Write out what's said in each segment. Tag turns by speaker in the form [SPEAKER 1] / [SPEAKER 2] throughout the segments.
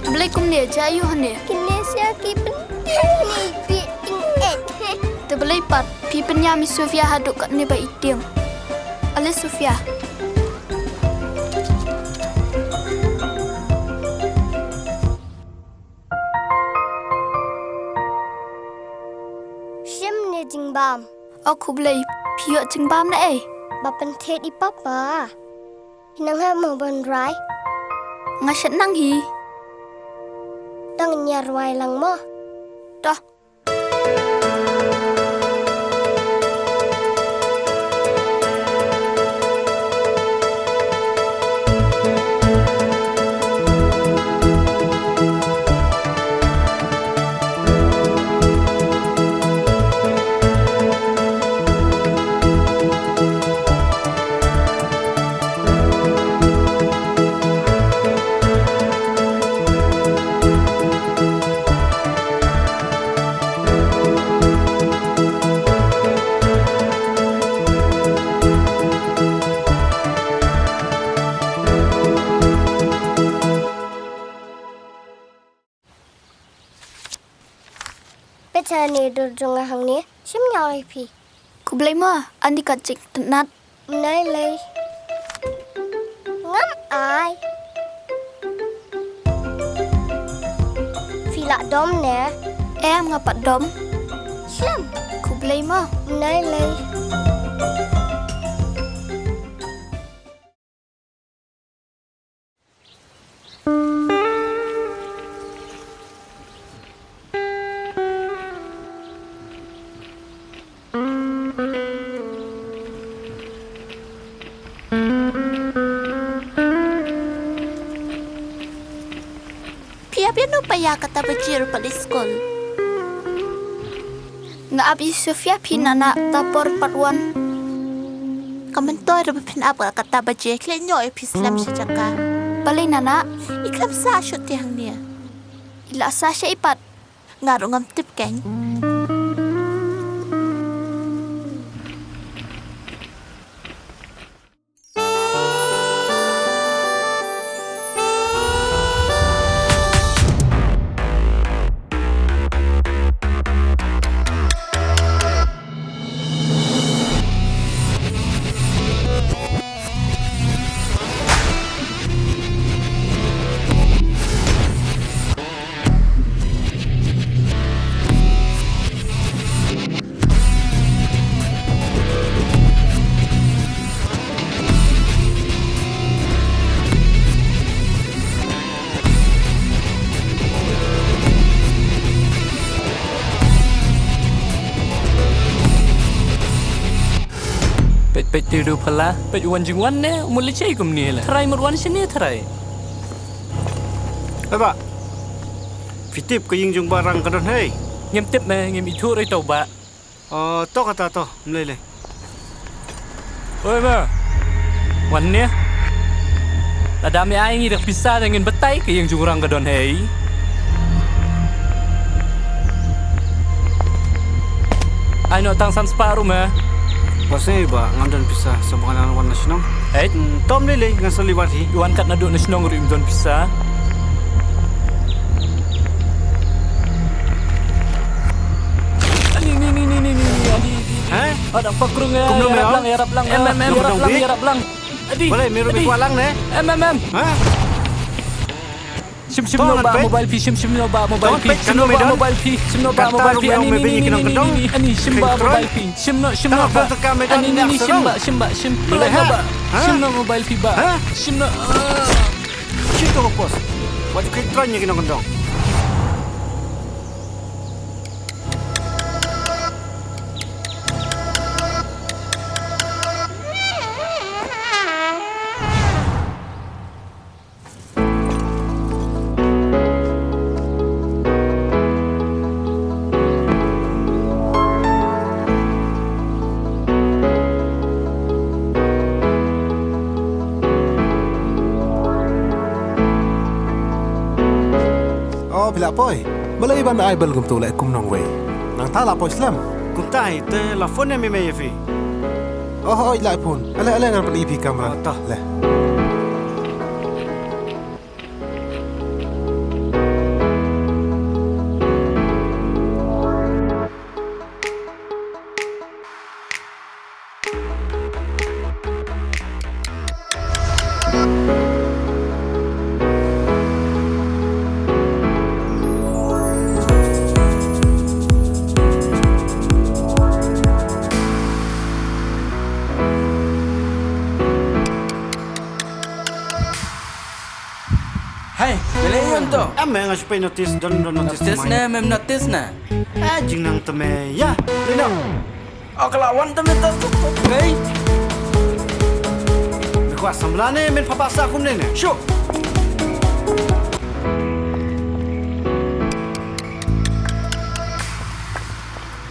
[SPEAKER 1] Belai kum dia jayu hane.
[SPEAKER 2] Kinesia kipen ni pi ting
[SPEAKER 1] Terbelai pat pi penyami Sophia haduk kat ni ba itim. Ale Sophia.
[SPEAKER 2] Shim ni jingbam.
[SPEAKER 1] Aku belai piok jengbam na
[SPEAKER 2] Bapan thet I papa. Nang ha mo ban rai.
[SPEAKER 1] Ngasat nang hi.
[SPEAKER 2] Dang nyar wai lang mo.
[SPEAKER 1] Dah.
[SPEAKER 2] Ni durjung hang ni sim nyai pi.
[SPEAKER 1] Ku belai ma andi kat cik tenat.
[SPEAKER 2] Nai lei. Ngam ai. Fila dom ne.
[SPEAKER 1] Em ngapat dom.
[SPEAKER 2] Sim.
[SPEAKER 1] Ku belai ma.
[SPEAKER 2] Nai lei.
[SPEAKER 3] Paya kata bajir pada skol.
[SPEAKER 1] Nga abi Sophia pinana tapor patwan.
[SPEAKER 3] Kamen ada berpin apa kata bajir klenyo Islam sejaka.
[SPEAKER 1] Balai nana
[SPEAKER 3] Ikram sa syut tiang dia.
[SPEAKER 1] ila sasya ipat.
[SPEAKER 3] Ngaru ngam tip keng.
[SPEAKER 4] Pet tiru pala, pet wan jingwan ne, mulai cai kum ni lah. Terai merwan sini terai.
[SPEAKER 5] Apa? Fitip ke ying jung barang kadon hei.
[SPEAKER 4] Ngem tip me, ngem itu rai tau ba.
[SPEAKER 5] To kata to, mulai.
[SPEAKER 4] Oi ma, wan ne. Ada me ai ngi dak pisah dengan betai ke ying jung orang kadon hei. Ai no tang san separuh ma.
[SPEAKER 5] Pasal iba ngandan pisah sebuah wan nasional. Tom lele ngan seliwat hi.
[SPEAKER 4] Wan kat naduk nasional nguri imdon pisah.
[SPEAKER 5] Hah?
[SPEAKER 4] Ada pakrung ya. Yarap lang. Adi.
[SPEAKER 5] Boleh miru bikualang ne? Hah?
[SPEAKER 4] Sim no ba mobile pi sim no ba mobile pi sim no ba mobile pi ani sim ba mobile pi sim no ba ani sim ba sim no mobile pi ba sim no
[SPEAKER 5] Cito pos. Wajib kitronnya kena kendong.
[SPEAKER 6] la poi. Balai ban ai bel gum tu la kum nong wei. Nang ta la poi Islam.
[SPEAKER 5] Kum tai te la phone mi me fi.
[SPEAKER 6] Oh la pun. Ala ngan beli pi kamera. Tah le.
[SPEAKER 7] Hai, boleh yon tu.
[SPEAKER 5] Ame ngas pe notice don notice.
[SPEAKER 7] Notice na, mem notice na.
[SPEAKER 5] Jing nang teme ya. Lino.
[SPEAKER 7] Oh, kelawan tu meta tu. Okey.
[SPEAKER 5] Bikwa samlane men papasa kum ne. Syuk.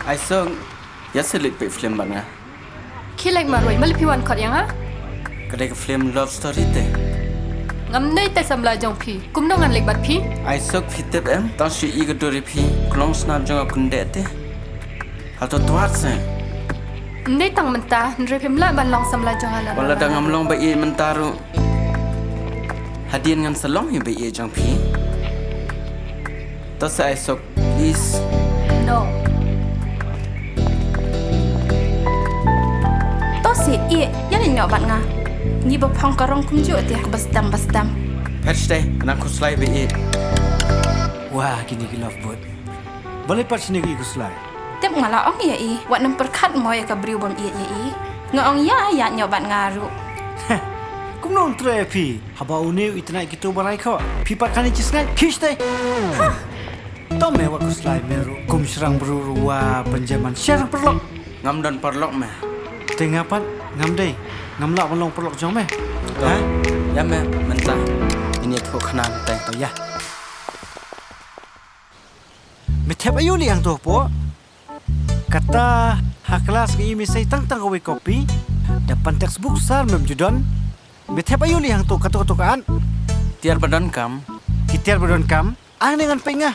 [SPEAKER 7] Ai song, ya selit pe film bana.
[SPEAKER 8] Kilek marwai malipiwan kot yang ha?
[SPEAKER 7] Kedai ke film love story te.
[SPEAKER 8] Ngam nei te samla jong phi, kum nongan lek bat phi.
[SPEAKER 7] Ai sok fitep em, tang shi i ke dori phi, klong snap jong akun de te. Hal tu tuat se.
[SPEAKER 8] Nei tang menta, nre phim la ban long samla jong ala.
[SPEAKER 7] Wala dah ngam long ba i mentaru. Hadian ngan salong hi ba i jong phi. Tu sa ai sok please.
[SPEAKER 8] No.
[SPEAKER 9] Si iya, yang ini nyobat nga. Ni bapang karong kumju dia basdam.
[SPEAKER 7] Patch day, anak ku selai ba i.
[SPEAKER 5] Wah, kini ki love boat. Balai pat sini ki kuslai.
[SPEAKER 9] Tep ngala ong iya i, wat nemperkat moy ka briu bang iya i. Nga ong ya nyobat ngaru.
[SPEAKER 5] Kum non tre pi. Haba uniu itna gitu barai kho. Pi pat kani cisngai. Kish day. Tome wa kuslai meru. Kum serang berurua penjaman syarang perlok.
[SPEAKER 7] Ngam don perlok meh.
[SPEAKER 5] Tengah pat ngam day. Ngam lak melong perlok jong meh. Ha?
[SPEAKER 7] Ya meh, mentah. Ini tu khanan te.
[SPEAKER 5] To ya. Metep ayu li yang tu po. Kata hak kelas ke imi say tang kowe kopi. Depan textbook sar mem judon. Metep ayu li yang tu katuk-katukan.
[SPEAKER 7] Tiar badan kam.
[SPEAKER 5] Kitiar badon kam. Dengan pengah.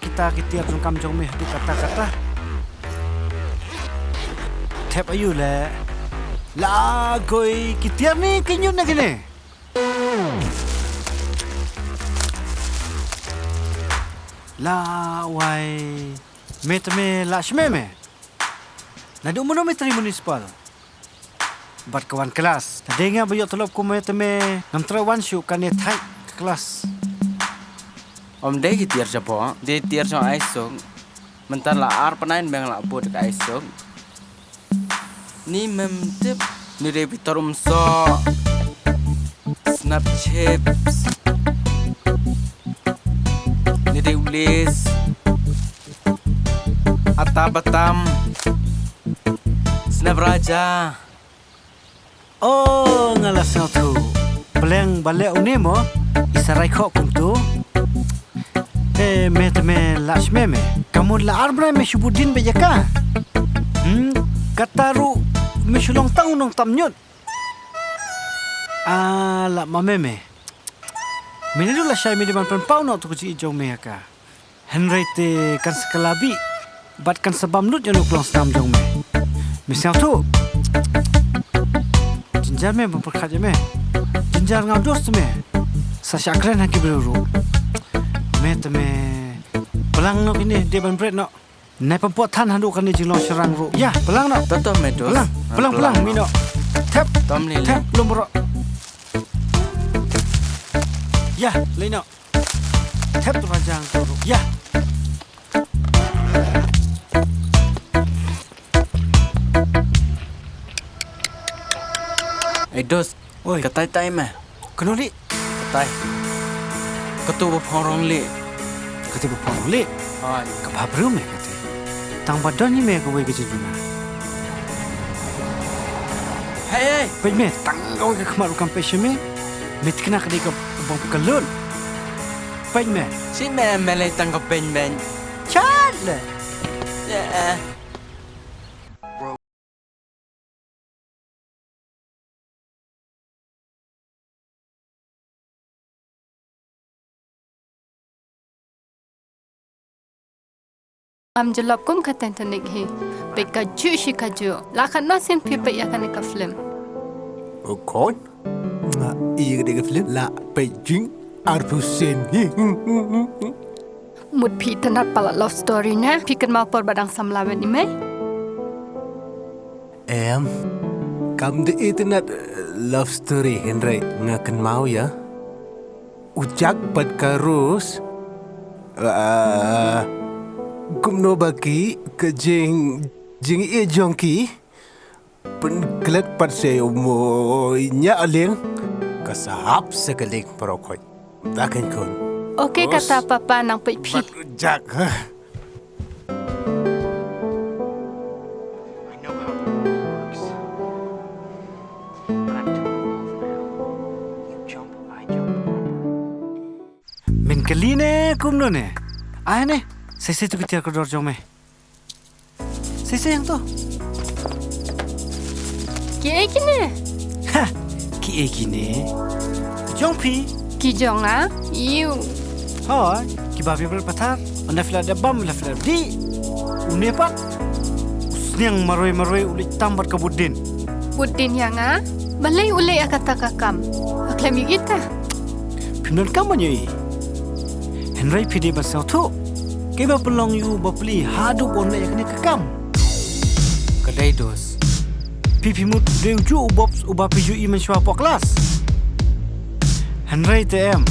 [SPEAKER 5] Kita kitiar jong kam jong meh tu kata-kata. Tep ayu le. La koi kitiar ni kenyun na gini. La wai metame la shmeme. Nadu mono metri municipal. Bat kawan kelas. Dengar bayok telop ku metame namtra wan shu kane thai kelas.
[SPEAKER 7] Om deh tiar japo, deh tiar jong aisok. Mentar la ar panain beng la bod ka aisok. Ni mem tip ni de bitorum so. Snap chips. Ni de ulis. Ata batam. Snap raja.
[SPEAKER 5] Oh ngalas tu. Beleng balik unemo. Isarai kok kuntu. Metame lash meme. Kamu la arbra me shubudin bejaka. Kataru me shulong tang nong tamnyut. La mameme. Menidu la shay me di man pau no tu kuci jong me ka. Henry te kan sekalabi. Bat kan sebam nut yo klong stam jong me. Misal tu. Jinjar me memperkat je me. Jinjar ngados tu me. Sa syakren haki beruru. Metame pelang no ini dia ban bread no. Nai pempuat tan handu kan ni jilong serang ru. Ya, pelang no.
[SPEAKER 7] Toto medos.
[SPEAKER 5] Pelang mino. Tap.
[SPEAKER 7] Tom lili.
[SPEAKER 5] Tap belum bro. Ya, lino. Tap tu rajang tu. Ya.
[SPEAKER 7] Dos.
[SPEAKER 5] Oi.
[SPEAKER 7] Ketai meh.
[SPEAKER 5] Kenuli.
[SPEAKER 7] Ketai. Ketua porong li.
[SPEAKER 5] Ketiba pong li.
[SPEAKER 7] Hai.
[SPEAKER 5] Kababru me kata. Tang badan ni me kowe ke juna.
[SPEAKER 7] Hey.
[SPEAKER 5] Pe me tang kowe ke kemaru kampe me. Met kena ke ke bong kelun. Pe me.
[SPEAKER 7] Si me melai tangkap ben.
[SPEAKER 5] Chat le.
[SPEAKER 7] Ya.
[SPEAKER 8] am jelap kum katan tanik hi. Pe kaju shi kaju. Lakat no sen pipa ya kan ka film.
[SPEAKER 6] Kon? Iya dia film la Beijing Arpusen.
[SPEAKER 8] Mut pi tanat pala love story na. Pi kan mau por badang samlawen ni mai.
[SPEAKER 6] Kam de internet love story Henry ngakan mau ya. Ujak pat karus. Kumno baki ke jing jongki. Penkelet pat saya nya aleng kasahap sekeling perokoi. Takkan kon.
[SPEAKER 8] Okey kata papa nang pi pi.
[SPEAKER 6] Pat ujak.
[SPEAKER 5] Min kaline kumno ne. Ay ne. Saya tu ketiar kodor jong me. Saya yang tu.
[SPEAKER 8] Ki kini.
[SPEAKER 5] Ha. Ki kini. Jong pi.
[SPEAKER 8] Ki jong ah. Iu.
[SPEAKER 5] Hai. Ki babi berpatar. Anda fila ada bam la fila di. Une pak. Usniang maroi ulit tambat ke budin.
[SPEAKER 8] Budin yang ah. Balai ulai kata kakam. Aklami kita.
[SPEAKER 5] Pimnon kamu nyai. Henry pidi basau tu. Keba pelong yu bapli hadu bonda yakni kakam.
[SPEAKER 7] Kedai dos.
[SPEAKER 5] Pipi mut reuju ubapi ju iman shwa po kelas. Henry TM.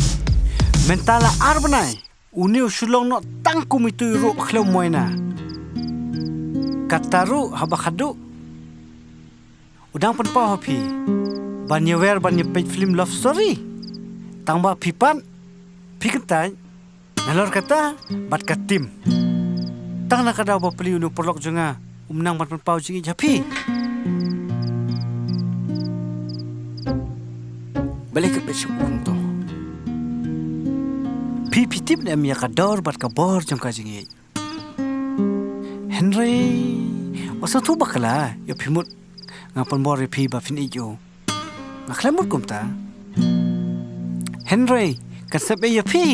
[SPEAKER 5] Mentala arbanai. Uniu shulong no tangkum itu ru khlo moina. Kataru habakadu. Udang pen pa hopi. Banyewer page film love story. Tangba pipan. Pikentai. Nalor kata bat katim. Tang nak ada apa peli unu perlok jenga umnang bat pau jingi japi.
[SPEAKER 7] Balik ke besok untuk.
[SPEAKER 5] Pipi tip ne amia kador bat kabor jong ka jingi. Henry osa tu bakala yo pimut ngapon bor pi ba fin ijo. Ngaklamut kumta. Henry kasep e pi.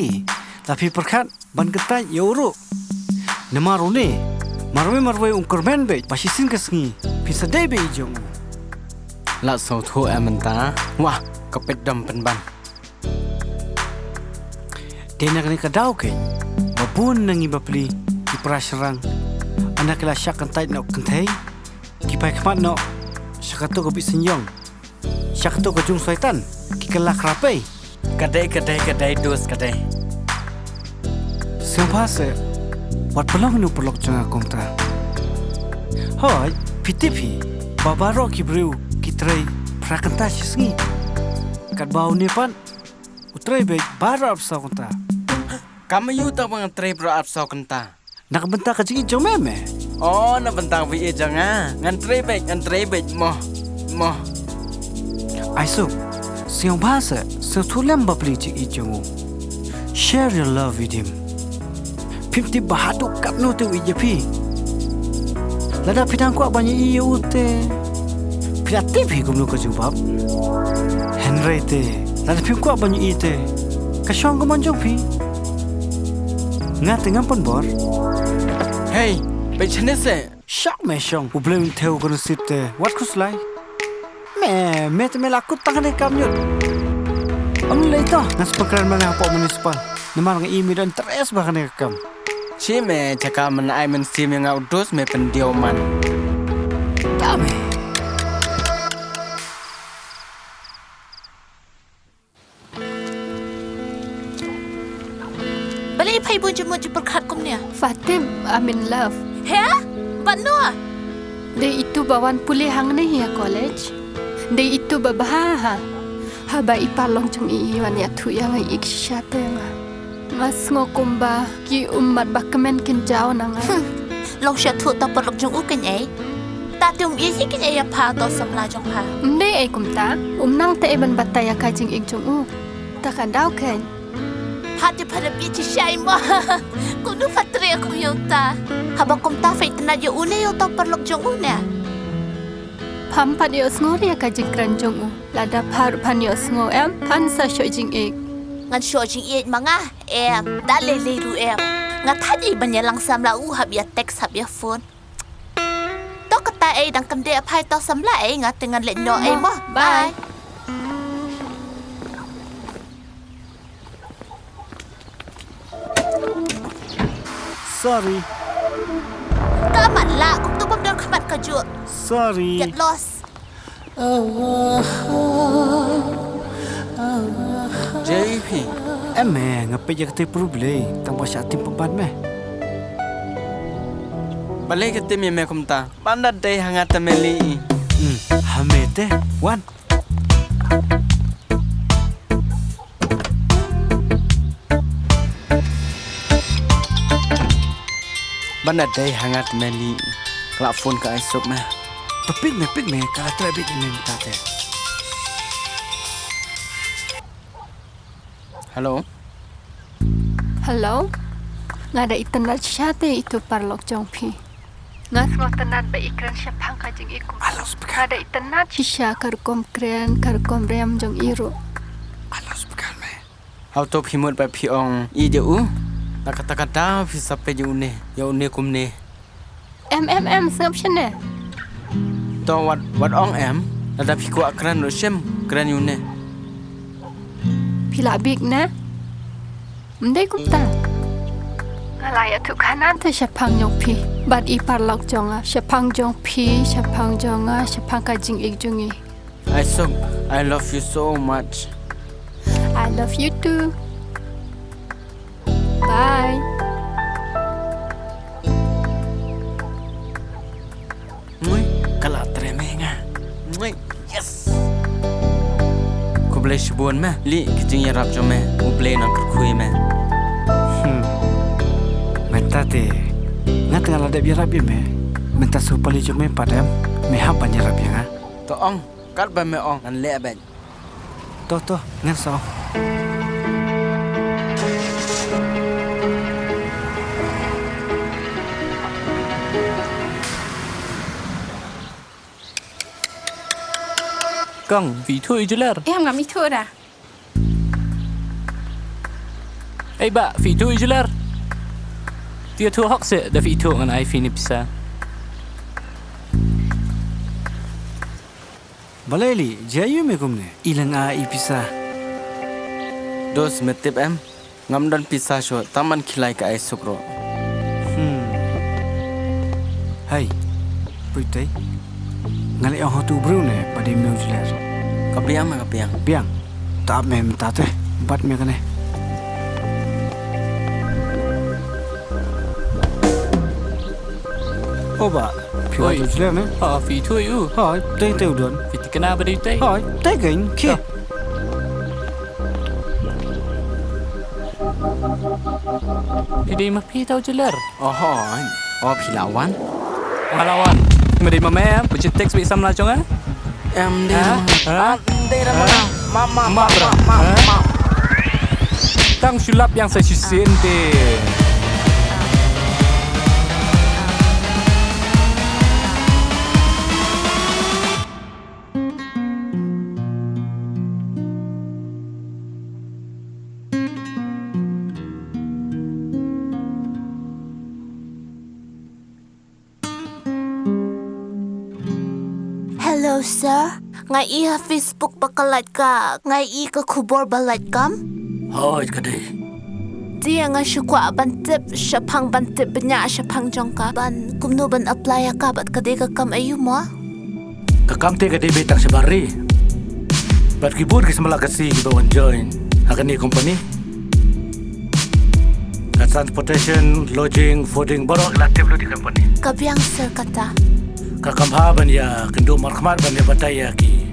[SPEAKER 5] Tapi perkat ban ketai yoro. Namaru ni. Marwe ungkurmen be pasisin kesngi. Pisa dai be ijong.
[SPEAKER 7] La sau thu amanta. Wah, kepet dam penban.
[SPEAKER 5] Denak ni kadau ke. Babun nangi bapli di prasarang. Anak kala syak kentai no kentai. Kipai kemat no. Syakatu ke pisenyong. Syakatu ke jung syaitan. Kikala krapai.
[SPEAKER 7] Kedai dos kedai.
[SPEAKER 5] Sempase, wat pelong nu pelok jangan komtra. Hai, pitipi, babaro kibriu kitrai prakanta sisngi. Kat bau ni pan, utrai baik barap sa konta.
[SPEAKER 7] Kamu yu tak mengetrai berap sau kenta.
[SPEAKER 5] Nak bentak kecil jom meme.
[SPEAKER 7] Oh, nak bentang vi jangan. Ngantrai baik moh.
[SPEAKER 5] Aisu, siang bahasa, setulam bapli cik ijongu. Share your love with him. Pimti bahaduk kat no te wijepi. Lada pidang kuat banyak iyo te. Pidat tipi kumnu ke jubab. Henry te. Lada pim kuat banyak iyo te. Kasyong ke manjong pi. Ngat dengan pun bor.
[SPEAKER 7] Hey, becene se.
[SPEAKER 5] Syak me syong. Ublem teu kono sip te. Wat kuslai. Me te melakut tangan ni kamnyut. Amlai toh. Nas pekran mana apa municipal. Nemar ng imi dan teres bahkan ni kam.
[SPEAKER 7] Cime cakap menai mensim yang udus me pendioman.
[SPEAKER 5] Kami.
[SPEAKER 3] Balik pai pun jemut perkat kum ni.
[SPEAKER 8] Fatim, I'm in love.
[SPEAKER 3] He? Banua.
[SPEAKER 8] Dia itu bawan pulih hang ni ya college. Dia itu babaha. Haba ipalong chung iwan ya tu yang Kshiar tengah. Mas ngokumba ki umat bakamen kenjau nanga.
[SPEAKER 3] Long sya tu tak perlu jung uken eh. Tak tium isi ken ya pa to samla jong pa.
[SPEAKER 8] Mde kumta nang te ban bataya kajing ik jung u. Tak kadau ken.
[SPEAKER 3] Hati pada bici syai mo. Kudu fatre aku yota. Haba kumta fait na yo une yo tak perlu jung une.
[SPEAKER 8] Pampat yo sngo ya kajing kran jung u. Lada par pan yo sngo pan sa syo jing ik.
[SPEAKER 3] Ngan syo jing ik manga em da le ru em. Nga tadi banyalang samla habia teks habia phone. To kata dang kam de apai to samla nga dengan let no mo. Bye.
[SPEAKER 5] Sorry.
[SPEAKER 3] Kamat lah, kum tu bom kamat kaju.
[SPEAKER 5] Sorry.
[SPEAKER 3] Get lost.
[SPEAKER 7] JP.
[SPEAKER 5] Ngapain je kata problem? Tang pasal tim pemban meh.
[SPEAKER 7] Balik ke tim yang kum ta. Pandat deh hangat temeli.
[SPEAKER 5] Hamete, Wan.
[SPEAKER 7] Pandat deh hangat temeli. Kelak phone ke esok mah.
[SPEAKER 5] Pik meh. Kalau terbit ini minta teh.
[SPEAKER 7] Hello.
[SPEAKER 8] Hello? Nga da internet syate itu parlok jongpi. Nga semua internet ba ikran syapang kajing iku.
[SPEAKER 5] Alas pekan.
[SPEAKER 8] Nga da internet shisha karkom rem jong iru.
[SPEAKER 5] Alas pekan meh.
[SPEAKER 7] Hau top himut ba piong i de u. Tak kata-kata fi sape je une. Ya une kum ne.
[SPEAKER 8] Sengap syane.
[SPEAKER 7] To wat ong ada pi ku akran no shem kran une.
[SPEAKER 8] Pila big na. Mendai kumta. Ngalaya tu kanan tu syapang jongpi. Bad i parlok jonga. Syapang jongpi, syapang jonga, syapang kajing ik jongi.
[SPEAKER 7] Esok, I love you so much.
[SPEAKER 8] I love you too. Bye.
[SPEAKER 7] Mui, kalau tremeh nga. Mui, yes. Ku boleh sebuan meh, li kejing yarap jo meh, ku boleh nak kerkui meh.
[SPEAKER 5] Minta teh. Nga tengah ada biar rapi meh. Minta supaya je meh padam. Mehap banyak rapi nga.
[SPEAKER 7] To ong, kat ba meh ong, an le abad.
[SPEAKER 5] Toh, ngan so.
[SPEAKER 4] Kang, vi thui jelar.
[SPEAKER 9] Ngam itu dah.
[SPEAKER 4] Ba, vi thui jelar. Dia tu hak se da vi tu ngan ai fini pisa.
[SPEAKER 5] Balai jayu me kumne. Ilang ipisa.
[SPEAKER 7] Dos metip ngam dan pisah syo, taman kilai ka esok ro.
[SPEAKER 5] Hai. Putai. Ngali orang tu Brunei pada meu jelas.
[SPEAKER 7] Kapiang mah kapiang.
[SPEAKER 5] Biang. Tak meh minta teh. Empat me kene. Oba. Piu tu jelas meh.
[SPEAKER 4] Ha, vi thui u.
[SPEAKER 5] Hai, teh udon.
[SPEAKER 4] Vi kena beri tei.
[SPEAKER 5] Hai, teh gain ke.
[SPEAKER 4] Pidi mah pi tau jelar.
[SPEAKER 7] Oh pilawan.
[SPEAKER 4] Ngalawan. Mari mama, punya teks bi samla chong
[SPEAKER 7] Mama.
[SPEAKER 4] Tang sulap yang saya susun deh.
[SPEAKER 3] Hello sir. Ngai i Facebook bakalat ka. Ngai i ka kubor balat kam.
[SPEAKER 6] Hai kade.
[SPEAKER 3] Dia ngai syukwa bantip syapang bantip benya syapang jongka ban kumno ban apply ka bat kade ka kam ayu mo.
[SPEAKER 6] Kakam te kade betak sebari. Bat kibur ki semala kasi ki bawan join. Akan ni company. Transportation, lodging, fooding, borok relatif lo di company.
[SPEAKER 3] Kabiang sir kata.
[SPEAKER 6] Kakamhaban ya kendo markhmat ban ya bataya ki.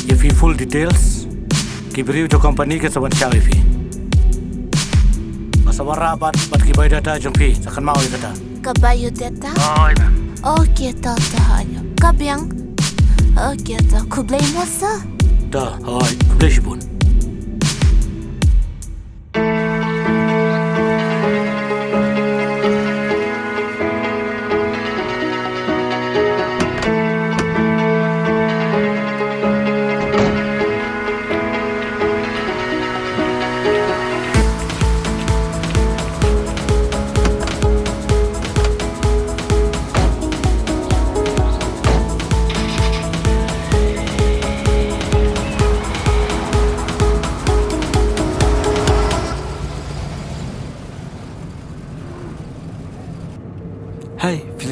[SPEAKER 6] If you full details, ki beriu jo company ke sawan chawi fi. Masawara bat ki bay data jongpi sakan mau kata.
[SPEAKER 3] Kabayo data?
[SPEAKER 6] Oi ma'am.
[SPEAKER 3] Okay, tata hanyo. Kabiang. Okay, tata. Kublay mo sir.
[SPEAKER 6] Dah, hai, kublai pun.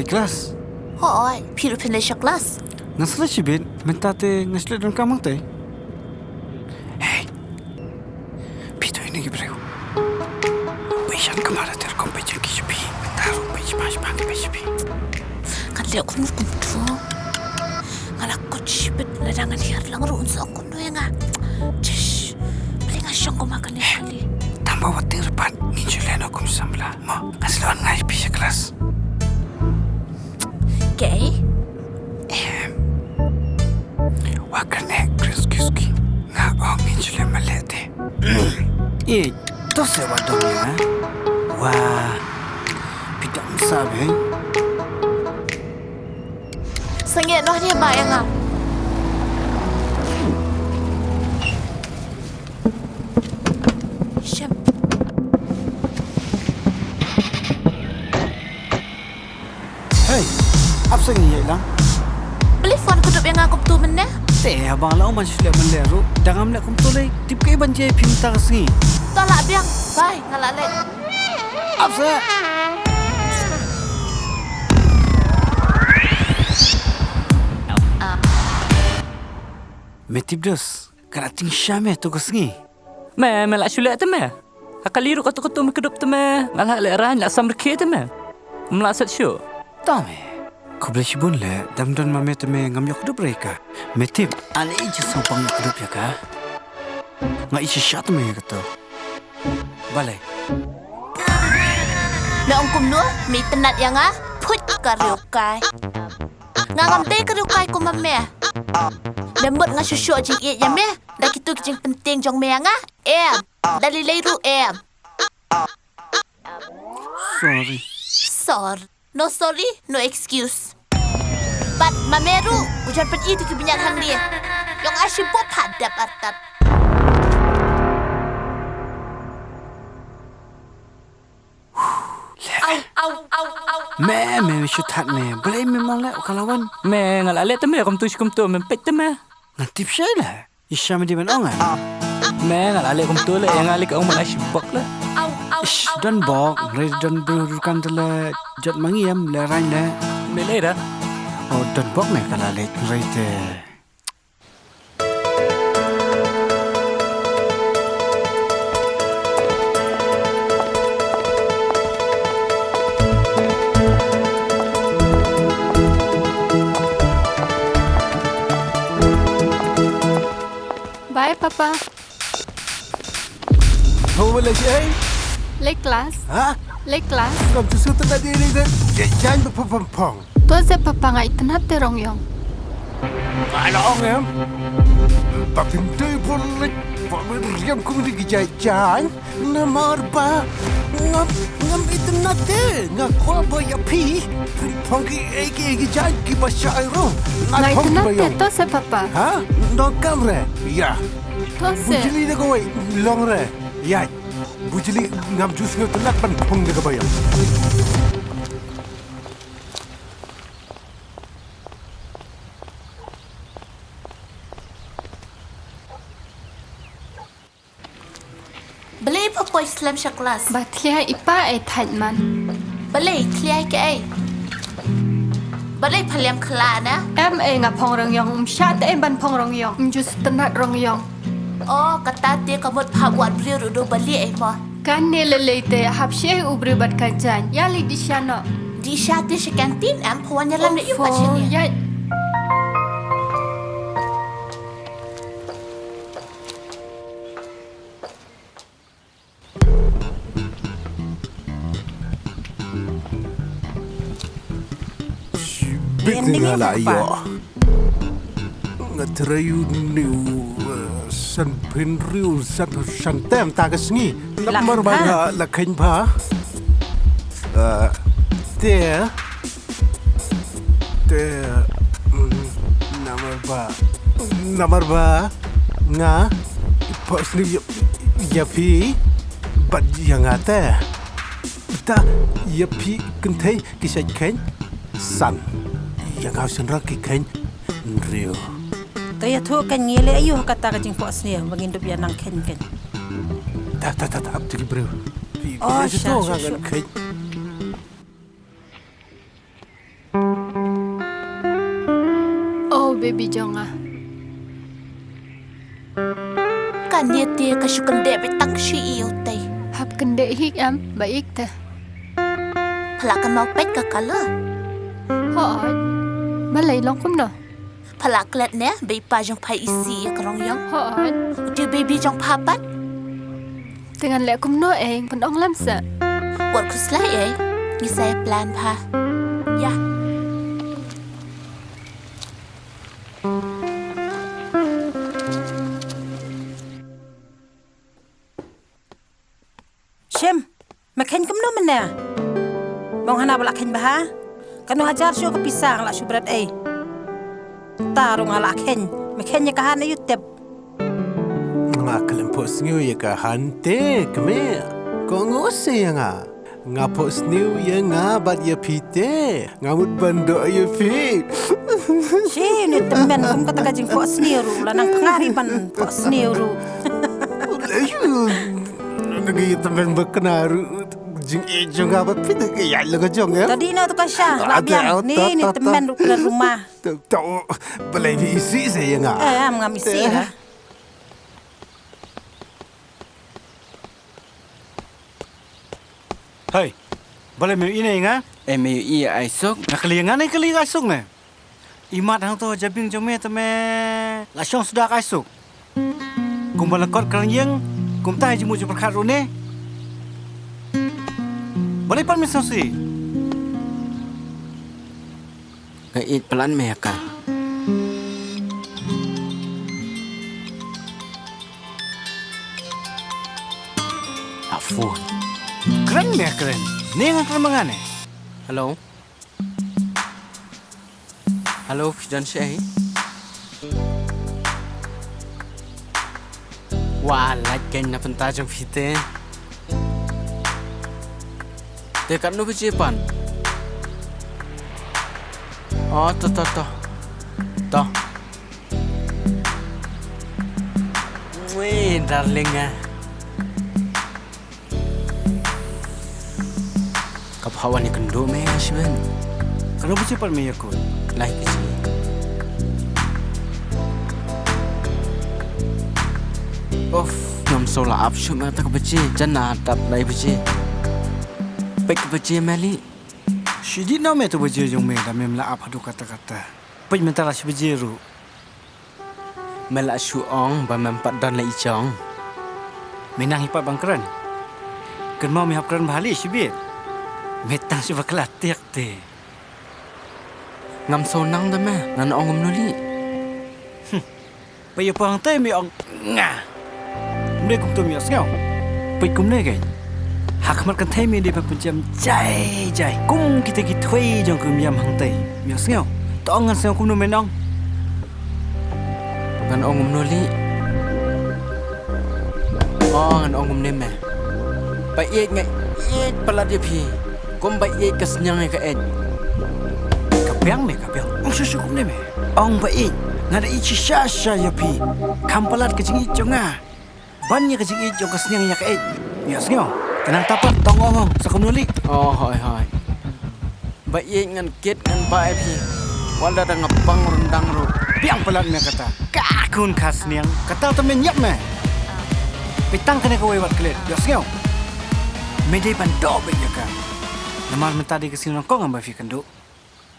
[SPEAKER 5] Ngasli kelas.
[SPEAKER 3] Hoi, piru pendek kelas.
[SPEAKER 5] Ngasli cibit, minta te ngasli dalam kamar te. Hey, pitu ini gibreu. Bisan kemana ter kompetisi kisepi. Taruh peci pas pakai kisepi.
[SPEAKER 3] Kan dia aku nukun tu. Ngalak kau cibit ledangan hiar lang ruun sa aku nu yang ah. Cish, paling asyong ko makan ni kali.
[SPEAKER 5] Tambah waktu repat, ni julian aku nusamla. Mo, ngasluan ngai bisa kelas.
[SPEAKER 3] Okay.
[SPEAKER 5] Wakane kriski ngabong injule malete. To se wadong ya. Wah. Bidang sabe.
[SPEAKER 3] Sengit noh dia mak yang ah. Syam.
[SPEAKER 5] Hey, apa sengit ya lang?
[SPEAKER 3] Beli phone kudup yang aku tu mana?
[SPEAKER 5] Teh abang lau masih lihat meleru. Jangan melihat kumtulai. Tip kaya banjir pintar sini.
[SPEAKER 3] Tolak biang. Bye, ngalak lek.
[SPEAKER 5] Apa? Metip dos. Kerating syameh tu kesini.
[SPEAKER 4] Me lak syulek tu me. Akaliru kata-kata me kedup tu me. Ngalak lek ran lak samrke tu me. Melasat syuk.
[SPEAKER 5] Tame. Kau boleh sibun le. Dam-dam mame tu me ngamyok kedup mereka. Metip. Ale ije sopang kedup ya ka. Ngai ije syat me kata. Balai.
[SPEAKER 3] Na ongkum nu, mi penat yang ah. Put kariukai. Ngangam teh kariukai ku mame. Lembut ngah susu jing iet ya me. Dah kitu jing penting jong me yang ah. Dari leiru
[SPEAKER 5] Sorry.
[SPEAKER 3] Sorry. No sorry, no excuse. But mameru, hujan pen itu kibinyan hang dia. Yang asyik buat hadap artat.
[SPEAKER 5] Me syutat me. Boleh memang le kalawan.
[SPEAKER 4] Me ngalak lek tu me kum tu mempet tu me.
[SPEAKER 5] Ngatip syai lah. Isyam di mana orang?
[SPEAKER 4] Me ngalak lek kum tu le yang ngalak orang mana sibuk lah.
[SPEAKER 5] Ish, dan bok, dan berurukan tele jat mangiam le rain le.
[SPEAKER 4] Boleh dah.
[SPEAKER 5] Oh, dan bok me kalau le rete.
[SPEAKER 8] Bye, Papa.
[SPEAKER 6] Kau boleh je?
[SPEAKER 8] Lek kelas.
[SPEAKER 6] Ha?
[SPEAKER 8] Lek kelas.
[SPEAKER 6] Kau tu suka tak diri kan? Jangan berpempong.
[SPEAKER 8] Tu se Papa ngai tenat terong yong.
[SPEAKER 6] Alang ya. Papim tu pun lek. Papim kau ni jajan. Nomor ba. Ngam itu nade. Ngak kau bayar pi. Pongki egi jajan kita syairo.
[SPEAKER 8] Ngai tenat te tu se Papa.
[SPEAKER 6] Ha? Dok kamera. Ya.
[SPEAKER 8] Tu se.
[SPEAKER 6] Bujili dah kau long re. Ya. Bujili ngam jus ngam tenat pan pong dia bayar.
[SPEAKER 3] Beli apa Islam syaklas?
[SPEAKER 8] Batia ipa thait man.
[SPEAKER 3] Beli clear ke ai? Beli phaliam khla na?
[SPEAKER 8] Em nga phong rong yong shat em ban phong rong yong. Jus tenat rong yong.
[SPEAKER 3] Oh, kata dia kabut phabuat beli rudo beli ai mo.
[SPEAKER 8] Kan ne lelete hap she ubri bat kajan. Ya li di syano.
[SPEAKER 3] Di syati si kantin am puannya lam nak yupat sini.
[SPEAKER 8] Ya.
[SPEAKER 6] Bitin lah yo. Ngaterayu niu san pinriu san tem tagasngi. Namar ba la kain pa. Te namar ba nga pasni yapi bad yang ate. Ta yapi kentai kisah kain san. Yang kau senrak ikan Rio.
[SPEAKER 10] Taya tu kan ngile ayu kata kajing pos ni bangin dup yang ken.
[SPEAKER 6] Tak abdi bro.
[SPEAKER 10] Oh, syah.
[SPEAKER 8] baby jonga.
[SPEAKER 3] Kan dia tia ka syukan dek betang shi iyo tay.
[SPEAKER 8] Hap kende hik am baik ta.
[SPEAKER 3] Pala kan mau pet ka kala.
[SPEAKER 8] Hoi. Balai long kum no.
[SPEAKER 3] Pala klet ne bay pa jong pai isi ya karong yang.
[SPEAKER 8] Hoi.
[SPEAKER 3] Dia baby jong papat.
[SPEAKER 8] Dengan lek kum no pun ong lam sa.
[SPEAKER 3] Wat ku slai ni saya plan pa. Ya.
[SPEAKER 10] Shem, makan kum no mana? Bang hana balak ken bah? Kanu hajar syo ke pisang la syubrat Tarung ala ken, makan nya kahana yutep.
[SPEAKER 6] Ngakal pos new ya ka hante keme. Ko ngose ya nga. Ngapos new ya nga bat ya pite. Ngamut bando ya pi.
[SPEAKER 10] Si ni temen kum kata kajing pos niru lanang pengariban pos niru.
[SPEAKER 6] Nagi temen berkenaru. Jing ejong apa pite ke ya laga jong ya.
[SPEAKER 10] Tadi na tu kasya, labiang ni temen rumah.
[SPEAKER 6] Tahu balai isi saya nga.
[SPEAKER 10] Am ngamisi lah.
[SPEAKER 5] Hai. Boleh meu ini nga?
[SPEAKER 7] Meu iya aisok.
[SPEAKER 5] Nak kelingan ni keling asuk ne. Imat hang tu jabing jome teme. La syong sudah asuk. Kum balakot kerang yang kum tai jimu ju perkhat ru ne. Boleh pan misal si.
[SPEAKER 7] Ngait pelan me ka. Afu.
[SPEAKER 5] Keren me keren. Ni ngan keren mangane.
[SPEAKER 7] Hello. Hello, Hujon Syai. Wah, lagi na pentas jong fite. Dekat nu berjepan. Oh, toh. Wih, darling ah. Kapawan ni kendo me asben.
[SPEAKER 5] Kalau bercepat me yakut.
[SPEAKER 7] Lai kisi. Of, nyom sola ap syum ata kebeji. Jana tap lai beji. Pek kebeji meli.
[SPEAKER 5] Syidi na me tu beji jong me da me mla ap hadu kata-kata. Pej mentala si beji ru.
[SPEAKER 7] Mela syuong ba mempat dan lai icong.
[SPEAKER 5] Menang hipat bang keren. Ken mau me hap keren bahali sibit. Metang si bakla tiak te.
[SPEAKER 7] Ngam sonang dah meh, ngan ong nuli.
[SPEAKER 5] Pej pang te me ong nga. Mde kum tu mi asngau. Pej kum ne kai. Hak mat kan thai me de pa punjam jai. Kum kita ki thoi jong kum yam hang te. Mi asngau. To ngan sngau kum no menong.
[SPEAKER 7] Ngan ong nuli. Oh, ngan ong ne meh. Pa yet ngai, yet palat ye pi. Kum ba yet kasnyang ka ed.
[SPEAKER 5] Kapiang. Ong susu kum ne me. Ong ba yet. Ngada ichi shasha ya pi. Kampalat ke jingi jonga. Bannya ke jingi jong kasnyang ya ka ed. Mi asngau. Tenang tapat tong ong sakum nuli.
[SPEAKER 7] Oh, hoi. Ba yet ngan ket ngan ba pi. Wala da ngapang rendang ru.
[SPEAKER 5] Piang pelat me kata. Kakun kasnyang. Kata tu men yap me. Pitang kena kau wat kelet. Ya asngau. Medai pan do be ya ka. Namar menta di kesini kau ngam ba fi kendo.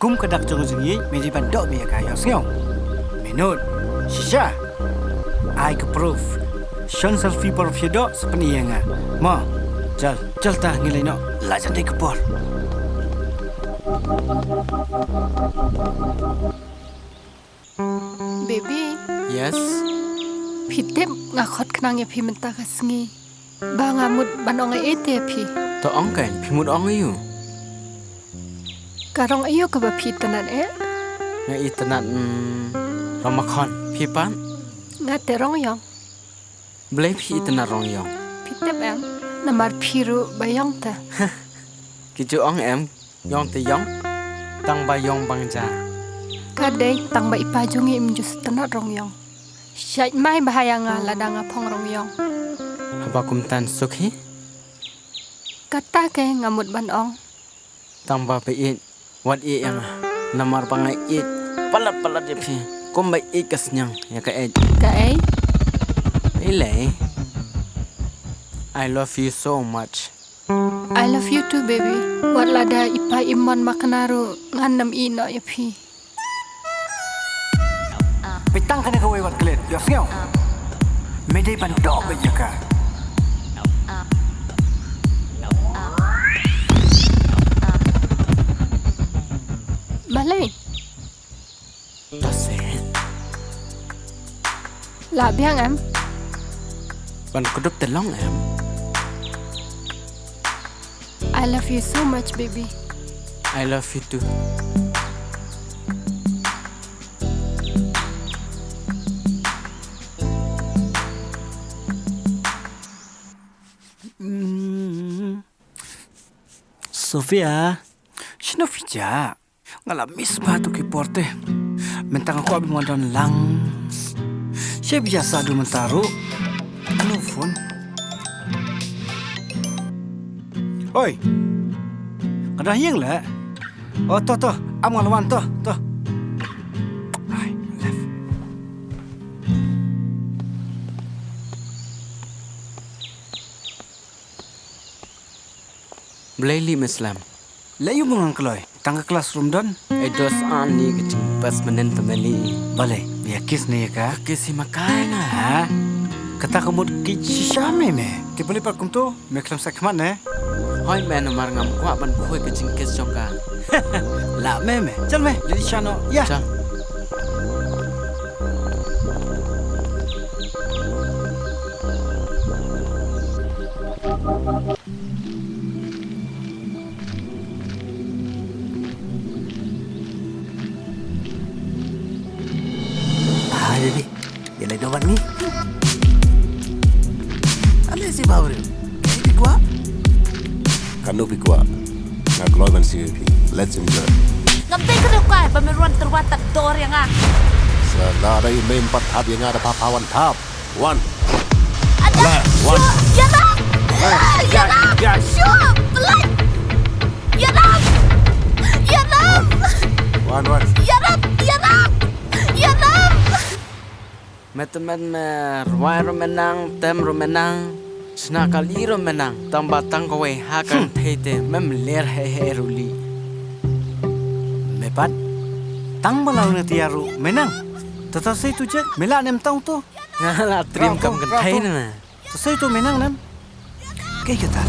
[SPEAKER 5] Kum kedak jong jingi medai pan do be ya ka. Ya asngau. Menut. Shisha. I ke proof. Shon selfie por fiedo sepeni yang ah. Ma. Jal ta ngilai no. La jandai ke por.
[SPEAKER 8] Baby,
[SPEAKER 7] Yes.
[SPEAKER 8] pitep ngakot kenang ya pi menta kasngi. Ba ngamut banong ete pi.
[SPEAKER 7] To ong kan, pimut ong ayu.
[SPEAKER 8] Karong ayo ke ba pi tenan
[SPEAKER 7] Ngai tenat ramakon. Pipan.
[SPEAKER 8] ngate rong yong.
[SPEAKER 7] Belai pi tenat rong yong.
[SPEAKER 8] Pitep namar piru bayong ta.
[SPEAKER 7] Kicu ong yong te yong. Tang ba yong bang ja.
[SPEAKER 8] Kadai tang ba ipa jungi imjus tenat rong yong. Syait mai bahaya nga ladang apong rong yong.
[SPEAKER 7] Haba kum tan sukhi.
[SPEAKER 8] Kata ke ngamut banong.
[SPEAKER 7] Tang ba pe it. Wat it yang namar pangai it. Palat ye pi. Kau baik ikas nyang ya kak
[SPEAKER 8] Kak
[SPEAKER 7] Ilai. I love you so much.
[SPEAKER 8] I love you too, baby. Wat lada ipa imon makanaru nganam ino ya pi.
[SPEAKER 5] Pitang kena kau wat kelet. Ya siau. Medai pandok be jaka.
[SPEAKER 8] Malay.
[SPEAKER 7] Tase.
[SPEAKER 8] La biang am.
[SPEAKER 7] Ban kudup telong em.
[SPEAKER 8] I love you so much, baby.
[SPEAKER 7] I love you too.
[SPEAKER 5] Sophia, sino fija? Ngala miss ba tu ki porte? Mentang aku abi mondon lang. Saya biasa du mentaru. Anu phone. Oi. Kada hiang la. Oh toh. Am ngalawan toh. Ai, left.
[SPEAKER 7] Belaili Islam.
[SPEAKER 5] Layu mengang keloi. Tangga classroom don.
[SPEAKER 7] Edos ani kecing pas menen temeli.
[SPEAKER 5] Balai, biar kis ni ka.
[SPEAKER 7] Kesi makai na.
[SPEAKER 5] Ha? Kata kamu ki sishame me. Ti boleh pakum tu, me kelam sakmat ne.
[SPEAKER 7] Hoi men mar ngam kwa ban khoi kecing kes jongka.
[SPEAKER 5] La me. Chal me, jadi shano. Ya.
[SPEAKER 7] Chal.
[SPEAKER 6] Baby, dia lagi dawan ni. Ano si Bawri? Hindi ko.
[SPEAKER 11] Kanu pikwa. Na kloiman si let's enjoy.
[SPEAKER 3] Ngambil kerukai pemiruan terwatak dor yang
[SPEAKER 11] Sa naray may empat hab yang ada papawan hab. One.
[SPEAKER 3] ada. Ya nak. Ya sure. Pelan. Ya nak.
[SPEAKER 11] One.
[SPEAKER 3] Ya nak.
[SPEAKER 7] Metemen mer, wai romenang, tem romenang, snakali romenang, tambatang kowe hakan teite, mem ler he ruli.
[SPEAKER 5] Mepat. Tang balau na tiaru menang. Tata sai tu je, mela nem tang tu.
[SPEAKER 7] Ngala trim kam kan teite na.
[SPEAKER 5] Tu sai tu menang nem. Kay kita.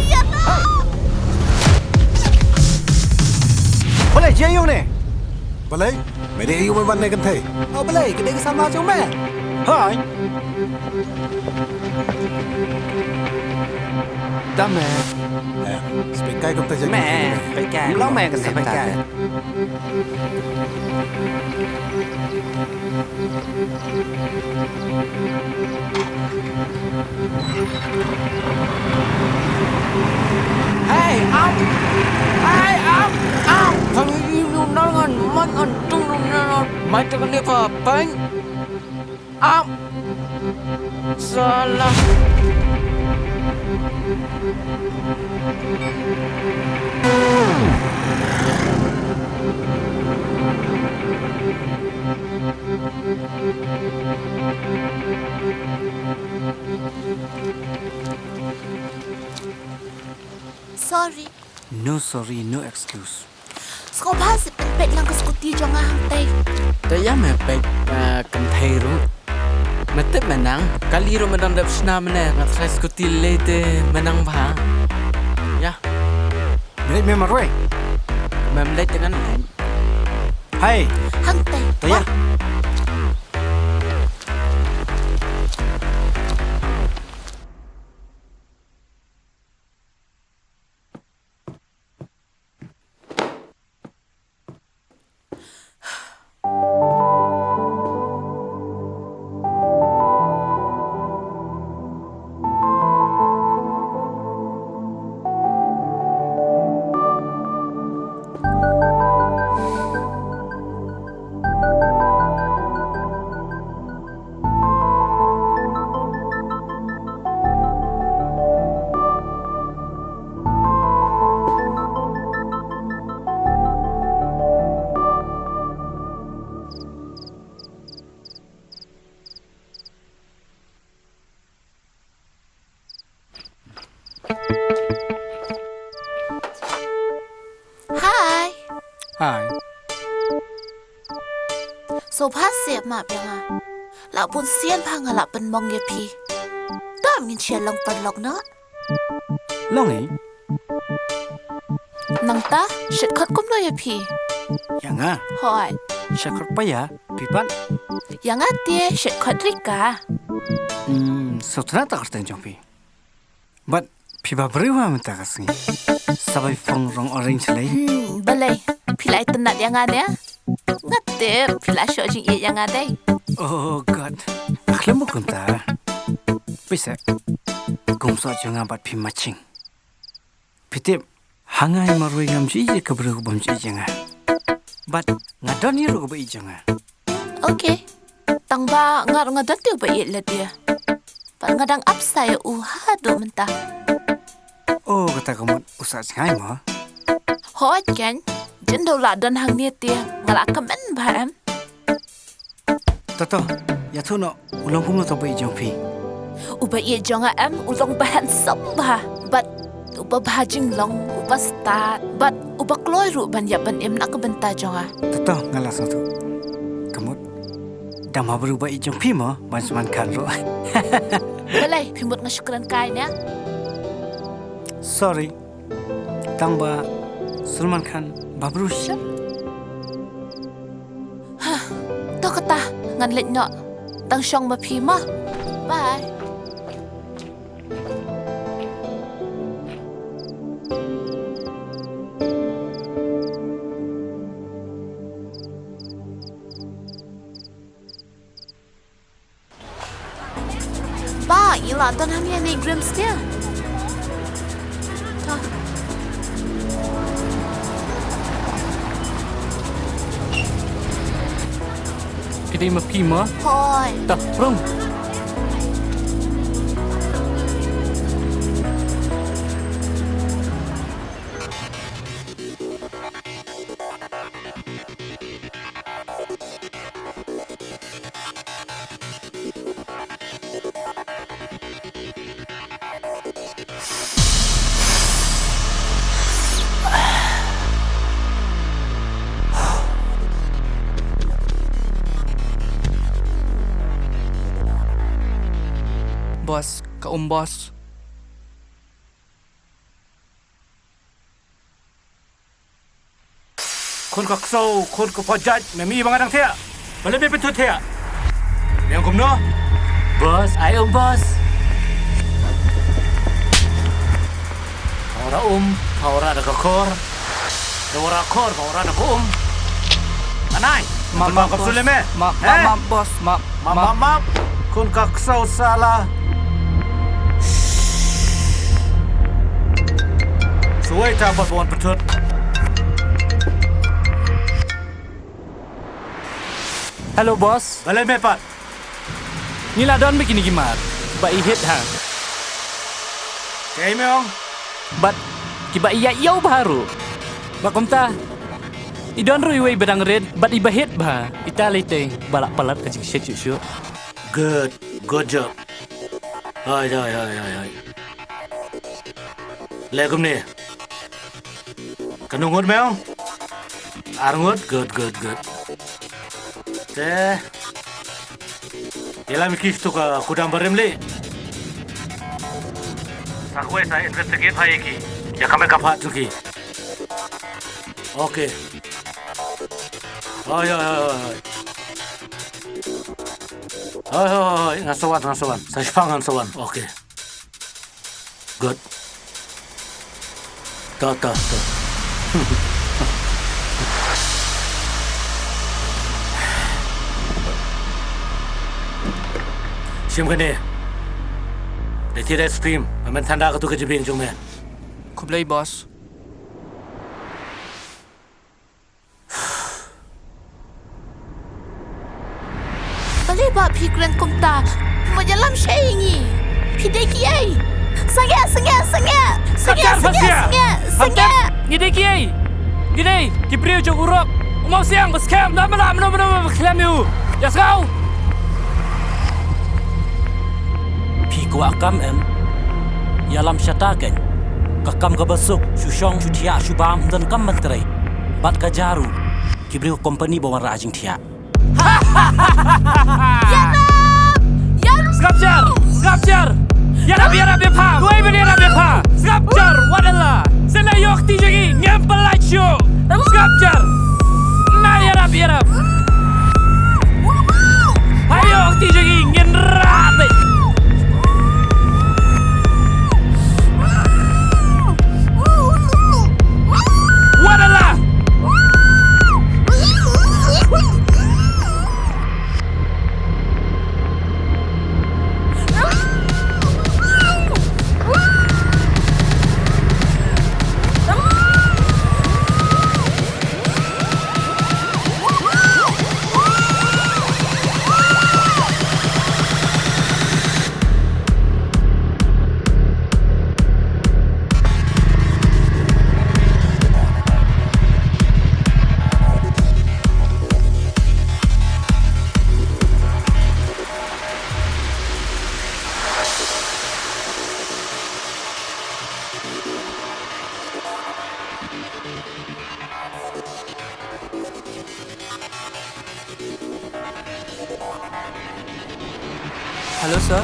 [SPEAKER 3] Ya nak.
[SPEAKER 5] Boleh jayong ni.
[SPEAKER 11] Balay, may di iyo man kan thay.
[SPEAKER 5] Oh boleh, kita sama jom me. Hai. Dame.
[SPEAKER 11] Spekai kam tay.
[SPEAKER 5] Me, pekai. Lo me kan pekai.
[SPEAKER 7] Hey, am. Thằng yêu nó ngon, mắt ngon, trung ngon, mai cho con đi vào bánh. Am. Salah.
[SPEAKER 3] Sorry.
[SPEAKER 5] No sorry, no excuse.
[SPEAKER 3] Kau bahas pet lang keskuti jangan hantai.
[SPEAKER 7] Taya mepek kan thay ru. Metep menang, kali ru menang dap sna menang, ngatras kutilete menang bah. Ya,
[SPEAKER 5] Beli memang roy.
[SPEAKER 7] memlet dengan lain.
[SPEAKER 5] Hai,
[SPEAKER 3] Hantai.
[SPEAKER 5] taya. Hai.
[SPEAKER 3] So pasir ma biang la pun sian phang la pen mong ye pi tam ngin sia long perlok no
[SPEAKER 5] Long ni.
[SPEAKER 3] nang ta shit khot kum lo ye pi
[SPEAKER 5] Yang ah.
[SPEAKER 3] hoi
[SPEAKER 5] Syakut payah. Pipan.
[SPEAKER 3] yang ate shit khot rika
[SPEAKER 5] Sotra tak kertain jong pi. But piba beriwa minta kasih. Sabai fong rong orange lay.
[SPEAKER 3] balai pilai tenat yang ada ngate pilai syo jing ye yang ada
[SPEAKER 5] Oh God. Akhlam bukan ta. Bisa. Gumsa jangan bat pi macing. Pitip. Hangai marwai ngam ji ke beru bam ji jangan. But ngadon ni lu ke jangan.
[SPEAKER 3] okay tang ba ngadon tu ba ye la dia ba ngadang upside ha do mentah
[SPEAKER 5] Oh kata kamu usah jangai mah.
[SPEAKER 3] hoi kan jendau la dan hang ni dia ngala kamen ba em
[SPEAKER 5] Tato. Ya tu no ulang kum no to bai jong pi.
[SPEAKER 3] uba ye jonga em ulong bahan samba but uba bhajing long uba start but uba kloi ru ban ya ban em nak benta jonga
[SPEAKER 5] Tato ngalas no tu. Kamu dah mau berubah jong pi mah bansuman kan ro.
[SPEAKER 3] balai pimut ngashukran kai ne
[SPEAKER 5] Sorry. Tangba Sulman Khan Babrusha.
[SPEAKER 3] to kata ngan let no tang shong ma phi ma bye ba ila dan ham ye ni grims dia ta
[SPEAKER 4] Kini mapima.
[SPEAKER 3] hoi
[SPEAKER 4] Tak prong.
[SPEAKER 7] Bos, bos.
[SPEAKER 12] Kon ka ksau, kon ka pajat, memi bang adang thea. Bale be petut thea. Yang kum no?
[SPEAKER 4] Bos, ayo bos.
[SPEAKER 12] Ora ora ada kor. Ora kor, ora ada kum. Anai,
[SPEAKER 7] Mama
[SPEAKER 12] kapsul me.
[SPEAKER 7] Mama bos,
[SPEAKER 12] Mama. Kon ka ksau salah. Suai ta buat bawan petut.
[SPEAKER 4] Halo bos.
[SPEAKER 12] Bale me pat.
[SPEAKER 4] Ni ladon begini gimar. Ba i hit ha.
[SPEAKER 12] Kay meong.
[SPEAKER 4] But kiba iya yau baru. Ba komta. Idon ruiway bedang red, but iba hit ba. Italite balak palat kacik shit syu.
[SPEAKER 12] Good job. Hai. Legum ni. Kanungut meong. Arngut, good. Teh. Yalam kis tu ka kudam barem le. Sakwe sa investigate hai ki. Ya kame kapat tu ki. Okay. Hai. Ngasawan. Sa shpang ngasawan. Okay. Good. Ta. Sim kene. Leti ice cream. Amen thanda ka tu ke jibing jong me.
[SPEAKER 7] Kublai bos.
[SPEAKER 3] balai ba phi kren kumta mo jalam shay phi deki ai Sengit.
[SPEAKER 4] Gide kiai. Gide, kipriu jog urok. Mau siang beskam nama khlam yu. Ya skau.
[SPEAKER 13] Pi ko akam em. Yalam syataken. Kakam ka basuk, syusyong, syutia, syubam dan kam mentrai. Bat kajaru. Kibrio company bawa rajing tia. Skapjar. Yarab ya pa. Gue beri yarab ya pa. Skapjar. Wadala. Sena yok ti jagi ngempel lacio. Skapjar. Na yarab. Ayo ti jagi ngenrabe. Wadala.
[SPEAKER 4] Halo, sir.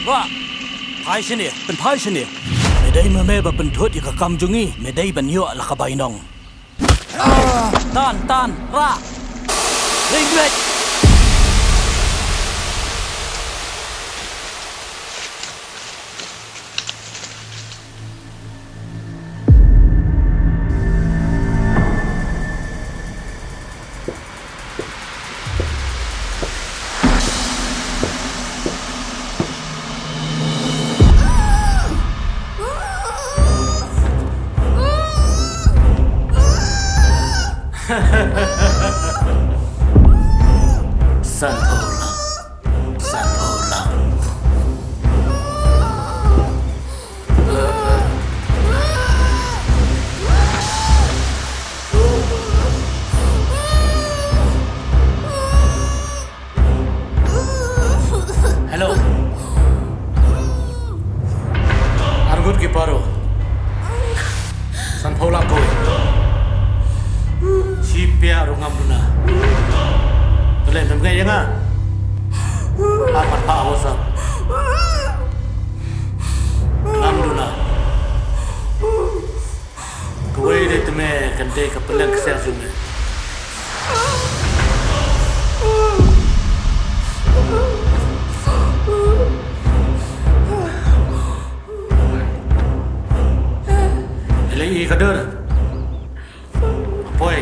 [SPEAKER 13] Ra. Pai sini, pen pai sini. Medai memeba pentut ika kamjungi, medai banyo la kabainong. Tan, ra. Ringlet.
[SPEAKER 12] Sanpola. Hello. Argut ki paro. Sanpola koi. Sipia rungam luna. Kalian memang yang ah? Amat pak awasam. Alhamdulillah. Kue ini teme kante kepelan Kshiar sungai. Ilai kader. Apoi.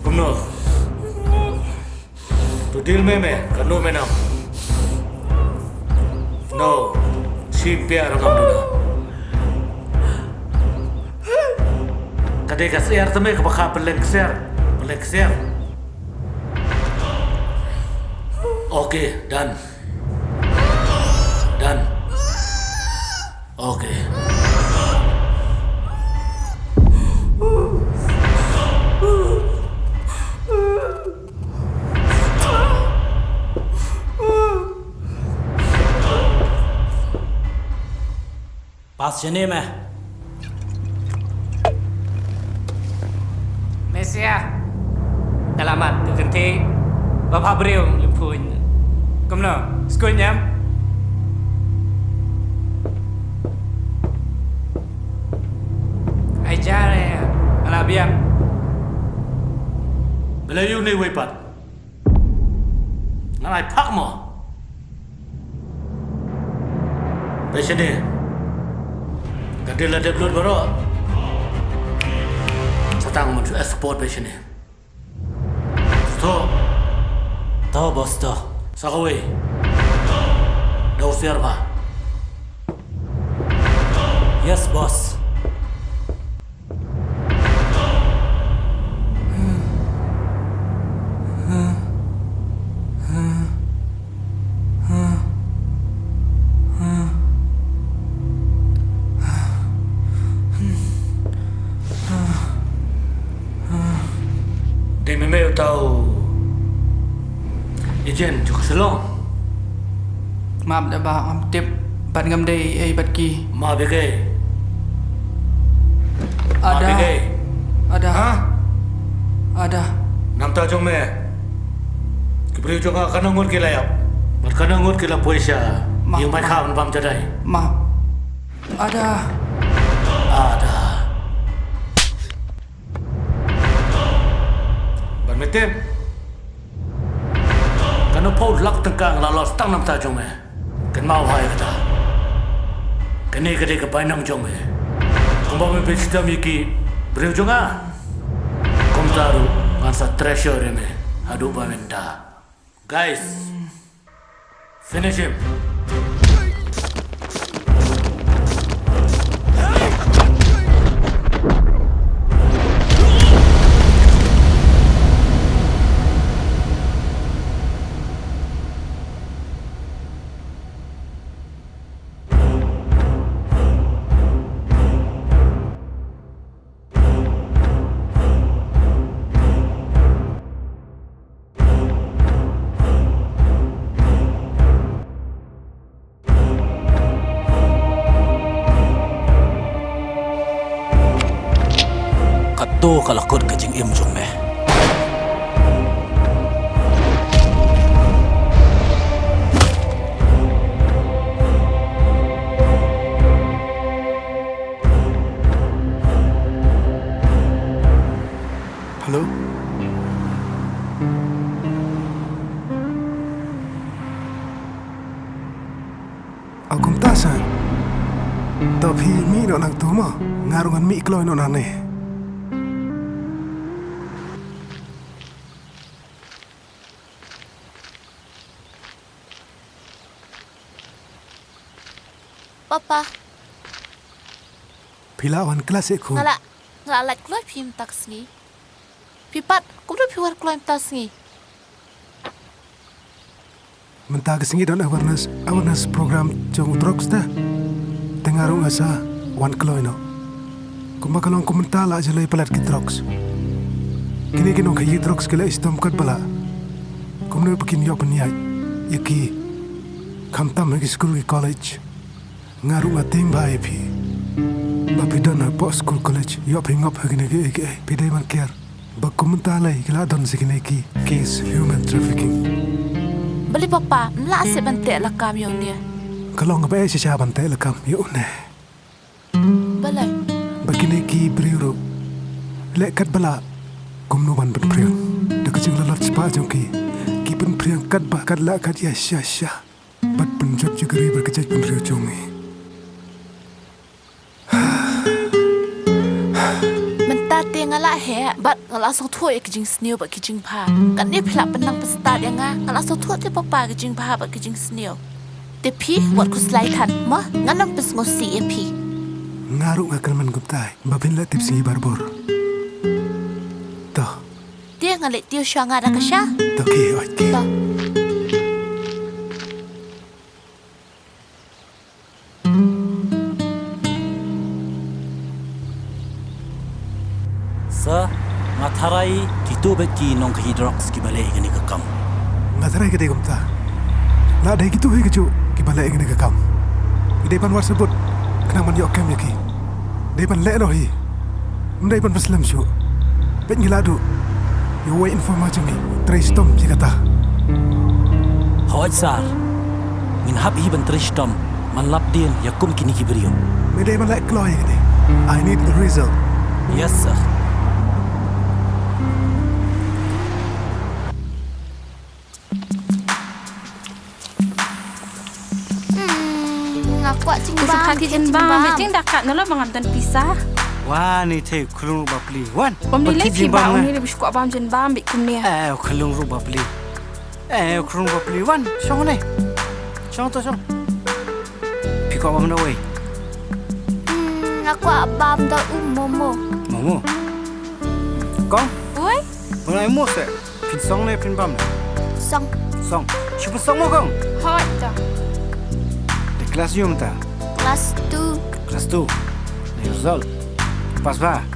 [SPEAKER 12] Kumno. Tu deal में कनो में ना no si प्यार हम दुना कदे Kshiar तमे कबखा पेलें Kshiar okay done okay
[SPEAKER 13] Pas sini meh.
[SPEAKER 4] Mesia. Selamat tu kenti. Bapa beriu lepun. Kemana? Sekolahnya? Ajar ya. Anak biang.
[SPEAKER 12] Belayu ni wepat. Ngai pak mo. Beside. Kadil ada blood baru. Satang menuju export beside. So.
[SPEAKER 13] Tahu bos tu.
[SPEAKER 12] Sakawe. Dah usiar ba?
[SPEAKER 13] Yes boss.
[SPEAKER 12] Hujon juga selong.
[SPEAKER 14] Maaf dah bah, am tip bat ngam dei bat ki.
[SPEAKER 12] Ma bege.
[SPEAKER 14] Ada.
[SPEAKER 12] bege.
[SPEAKER 14] Ada.
[SPEAKER 12] Ha?
[SPEAKER 14] Ada.
[SPEAKER 12] Nam ta jong me. Kibri jong ka kanangot ke layap. Bat kanangot ke la puisa. Yang mai kha man pam jadai.
[SPEAKER 14] Maaf. Ada.
[SPEAKER 12] Ada. Ban metem. Kanu pau lak tengkang la los tang nam ta jong me. Kan mau hai kata. Kene gede ke painang jong me. Kumba me pesta miki. Beri jong ah. Kom taru ngansa treasure me. Hadu ba menta. Guys. Finish him.
[SPEAKER 13] Tu kalau kod kejing im jong me.
[SPEAKER 6] Hello? Aku mtasan. Tapi mi nak nak tu mah ngarungan mi kalau nak nane.
[SPEAKER 3] Papa.
[SPEAKER 6] Pilawan kelas aku.
[SPEAKER 3] Ngalak keluar pim taksi. Pipat, kumdu piwar keluar taksi.
[SPEAKER 6] Mentah kesengi dan awareness program jong drugs dah. Tengarung asa wan keloi no. Kumba kalong komentar lah jalai pelat ke drugs. Kini kinong kayi drugs kala istom kat bala. Kumdu bikin yo peniai. Yaki kamtam lagi school ke college. Ngarung ating bae pi. Bapi dana post school college yo pingop hagine ke pidai man care. Bak komentar lai kala don sikine ki case human trafficking.
[SPEAKER 3] Beli papa, nla asyik bantai lakam yang ni.
[SPEAKER 6] Kalau ngapai siapa bantai lakam yo ne.
[SPEAKER 3] Balai.
[SPEAKER 6] Bagine ki briuro. Lekat bala kumno ban ben priang. Dekat jeng lalat spa jong ki ben priang kat ba kat la kat ya sya. Bat penjot juga berkejat pun rio jongi.
[SPEAKER 3] Ngalak he, bat ngalak so tua kejing snew bat kejing pa. Kan ni pelak penang pestat yang ngalak so tua te papa kejing pa bat kejing snew. Tapi wat ku selaitan mah nganam pes ngosi epi.
[SPEAKER 6] Ngaruk ngakal man guptai, babin la tips ngi barbor. Toh.
[SPEAKER 3] Dia ngalak tiu syang ada kasya.
[SPEAKER 6] Toh ki oi ki.
[SPEAKER 3] Toh.
[SPEAKER 13] Sa ngatarai gitu beki nong kahidrox ki balai igani kakam.
[SPEAKER 6] Ngatarai kede gumta. La dai gitu he kecu ki balai igani kakam. Ide pan war sebut kenang man yok kem yaki. Dai pan le no hi. Ndai pan paslam syu. Bet ngiladu. Yo wait informasi ni. Tristom si kata.
[SPEAKER 13] Hawat sar. Min hab hi ban tristom man lap din yakum kini ki brio.
[SPEAKER 6] Medai pan le kloy kede. I need a result.
[SPEAKER 13] Yes sir.
[SPEAKER 1] Kuat cimbang.
[SPEAKER 9] Usah cimbang. Meeting dah kat nala bang dan pisah.
[SPEAKER 5] Wah ni teh kulung ruba peli. Wan.
[SPEAKER 9] Bam ni lagi bang ni lebih suka bang cimbang bik kum ni.
[SPEAKER 5] Kulung ruba peli. Kulung ruba peli. Wan, song ni. Song tu song. Pikau bam dah wei.
[SPEAKER 1] Aku abam dah momo.
[SPEAKER 5] Momo. Kong.
[SPEAKER 9] Oi.
[SPEAKER 5] Mulai mus eh. Pin song ni pin bam.
[SPEAKER 1] Song.
[SPEAKER 5] Song. Cuba song mo kong.
[SPEAKER 9] Hot dah.
[SPEAKER 5] Kelas jom tak?
[SPEAKER 1] Kelas 2.
[SPEAKER 5] Kelas 2. Result. Pas ba?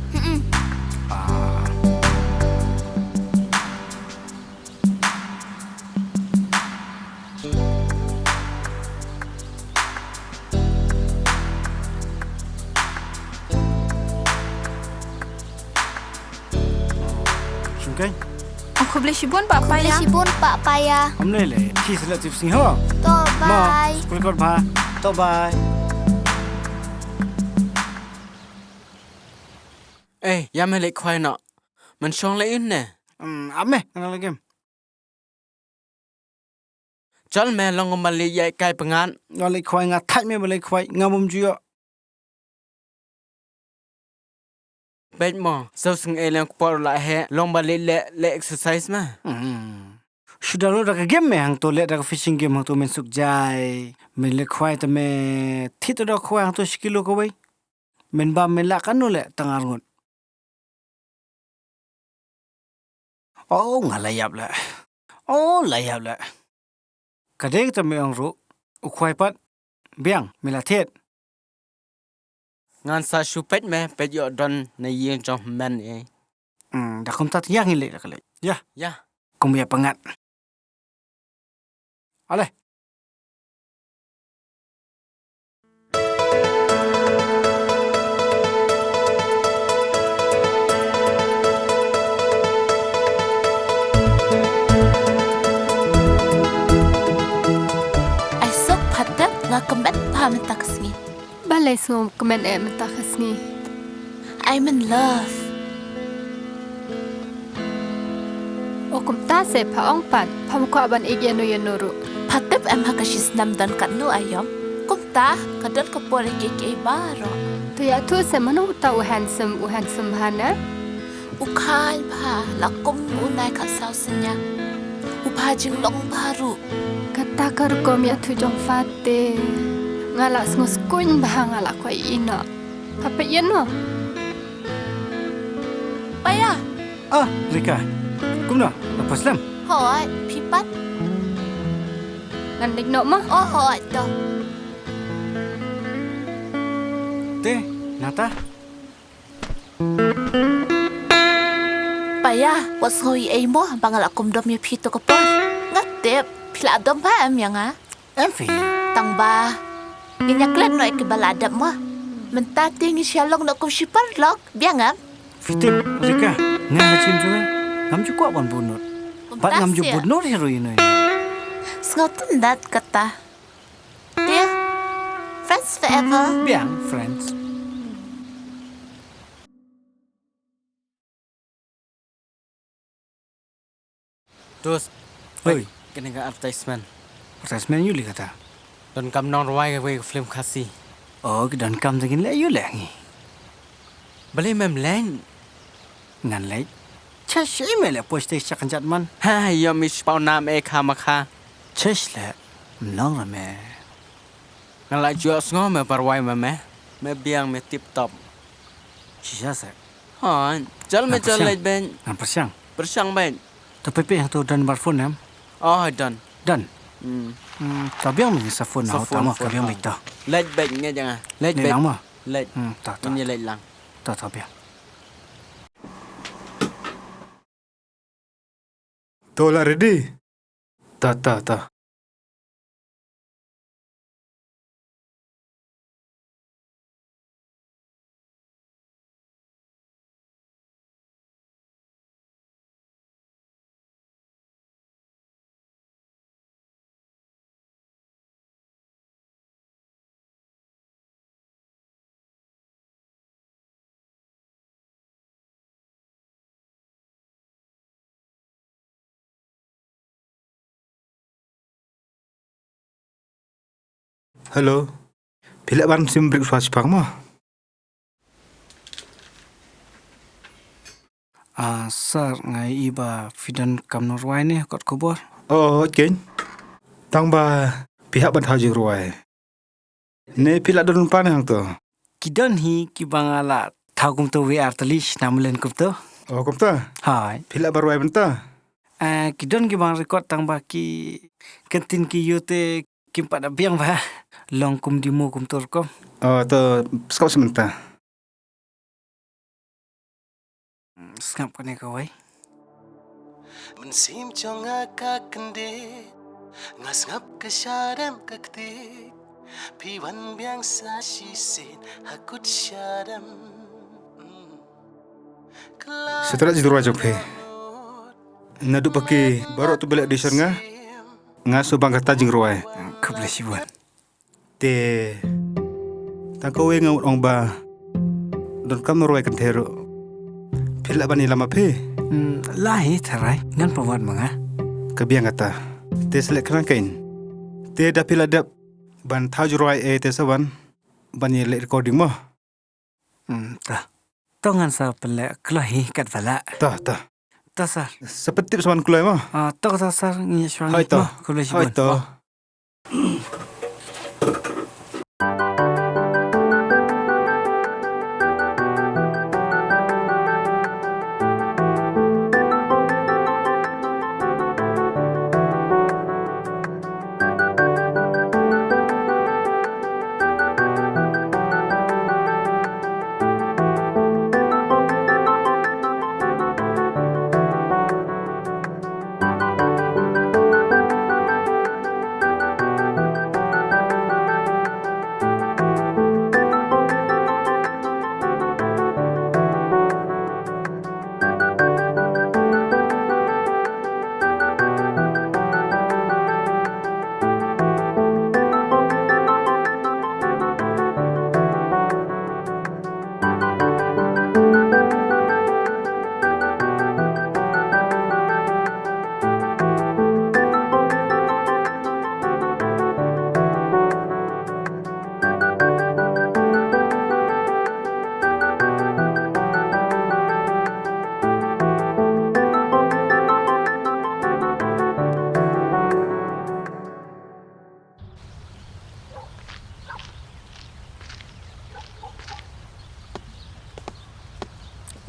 [SPEAKER 5] Sungkai.
[SPEAKER 9] Aku boleh sibun Pak
[SPEAKER 1] Boleh
[SPEAKER 9] Paya.
[SPEAKER 1] sibun Pak Paya.
[SPEAKER 5] Amlele. Ki selektif sing ho.
[SPEAKER 1] To bye.
[SPEAKER 5] Sekolah kot ba. To bye.
[SPEAKER 7] Ya me lek khoai nak. Man shong le in ne.
[SPEAKER 5] Ame, ana lagi.
[SPEAKER 7] Chal me long ma le yai kai pangan.
[SPEAKER 5] Ngale khoi nga thai me bale khoi ngamum ju yo.
[SPEAKER 7] Bet mo. So sing e lang por la he. Long ba le exercise ma.
[SPEAKER 5] Sudah lo dak game me hang to le dak fishing game hang to men suk jai. Men le khoi ta me thit do khoi hang to skilo ko bai. Men ba men la kan no le tangar ngot. Oh ngalayap la. Oh layap la. Kadek ta me ang ro. U khoi pat. Biang mela thet.
[SPEAKER 7] Ngan sa shu pet me pet yo don na yin jong men e.
[SPEAKER 5] Dak kom tat yang ile dak le. Ya.
[SPEAKER 7] Ya.
[SPEAKER 5] Kom ya pengat. Ale.
[SPEAKER 3] Esok padat ngakemet paham taksi.
[SPEAKER 8] Balai som kemen mentakas ni.
[SPEAKER 3] I'm in love.
[SPEAKER 8] Okum ta se pa ong pat. Pamukwa ban igyan no yanuru.
[SPEAKER 3] Patip em hakasis namdan kanu ayom. Kumta kadal kapore keke baro.
[SPEAKER 8] Tu ya tu se manu tau handsome hana.
[SPEAKER 3] Ukal pa lakum unai kasau senya. Upajing long baru.
[SPEAKER 8] Kata Kharkongor ya tu jong fate. Ngalak ngus kun bah ngalak kwai ina. Apa yan no?
[SPEAKER 3] Paya.
[SPEAKER 5] Rika. Kumna, lepas lam.
[SPEAKER 3] Hoi, pipat.
[SPEAKER 8] Nandik no mah.
[SPEAKER 3] Oh, hoi to.
[SPEAKER 5] Te, nata.
[SPEAKER 3] Paya, was hoi ay mo bangal akum dom ya pito kapon. Ngatip, pila dom pa am yang ah.
[SPEAKER 5] Enfi.
[SPEAKER 3] Tangba. Inyaklan no ikibaladap mo. Mentati ngi sialong no kum sipar lok, biangam.
[SPEAKER 5] Fitip, Rika. Ngah hacim juga. Ngam juga wan bunut. Pat ngam juga bunut hero ini.
[SPEAKER 3] Sengotan dat kata. Dia, friends forever.
[SPEAKER 5] Biang, friends.
[SPEAKER 7] Terus.
[SPEAKER 5] Oi.
[SPEAKER 7] Kena ke advertisement.
[SPEAKER 5] Advertisement yuli kata.
[SPEAKER 7] Don kam non ruai ke film Khasi.
[SPEAKER 5] Oh, ke don kam segin le yuli ngi.
[SPEAKER 7] Beli mem lain.
[SPEAKER 5] Ngan lai. Chash email post tek kan jatman.
[SPEAKER 7] Ha, yo mi spau nam e kha ma kha.
[SPEAKER 5] Chash le. Mlong la me.
[SPEAKER 7] Ngan la jo sngo me parwai me. Me biang me tip top.
[SPEAKER 5] Sisa sa.
[SPEAKER 7] Ha, jal me jal lai ben.
[SPEAKER 5] Ngan persiang.
[SPEAKER 7] Persiang ben.
[SPEAKER 5] Tu pepe yang tu dan barfon nam.
[SPEAKER 7] Oh, done.
[SPEAKER 5] Dan. Kabiang mi sa phone na ta ma kabiang mi ta.
[SPEAKER 7] Lai ben nghe jangan. Lai ben.
[SPEAKER 5] Lang ma.
[SPEAKER 7] Lai.
[SPEAKER 5] Ta ta.
[SPEAKER 7] Ini lai lang.
[SPEAKER 5] Ta ta biang.
[SPEAKER 15] Tola ready? Ta. Hello. Pilih barang sim breakfast pang mo.
[SPEAKER 5] Sir ngai iba fidan kam norway ni kot kubor.
[SPEAKER 15] Oh, ken. Tang ba pihak ban haji ruai. Ne pilih don pan hang to.
[SPEAKER 5] Kidon hi ki bangala thagum to we artalish namulen kup to.
[SPEAKER 15] Oh, kum ta.
[SPEAKER 5] Hai.
[SPEAKER 15] Pilih baruai benta.
[SPEAKER 5] Kidon ki bang record tang ba ki kentin ki yote kim pada biang ba. Long kum di mu kum tur kom.
[SPEAKER 15] Oh, to skop sementara.
[SPEAKER 5] Skap kene ka wai.
[SPEAKER 6] Men sim chonga ka kende
[SPEAKER 16] ngas ngap Khyriem ketik piwan biang sa sisin hakut syadam
[SPEAKER 15] Setelah jitu rajok pe. Nadu pakai baru tu belak di syurga. Ngasu bangka tajing ruai. Keblesiwan. Te tangkawe ngau Nongbah. Don kam ruai kentero. Pilak bani lama pe.
[SPEAKER 5] Lahi tarai ngan pawat manga.
[SPEAKER 15] Kebiang kata. Te selek kerangkain. Te dah pilak dap ban taj ruai te sawan. Ban ye lek recording mo.
[SPEAKER 5] Tah. Tongan sa pelak kelahi kat balak.
[SPEAKER 15] Tah.
[SPEAKER 5] Tah sar.
[SPEAKER 15] Seperti sawan kulai mo.
[SPEAKER 5] Tok sa sar ngi syuang.
[SPEAKER 15] Hai to.
[SPEAKER 5] Keblesiwan.
[SPEAKER 15] Hai to.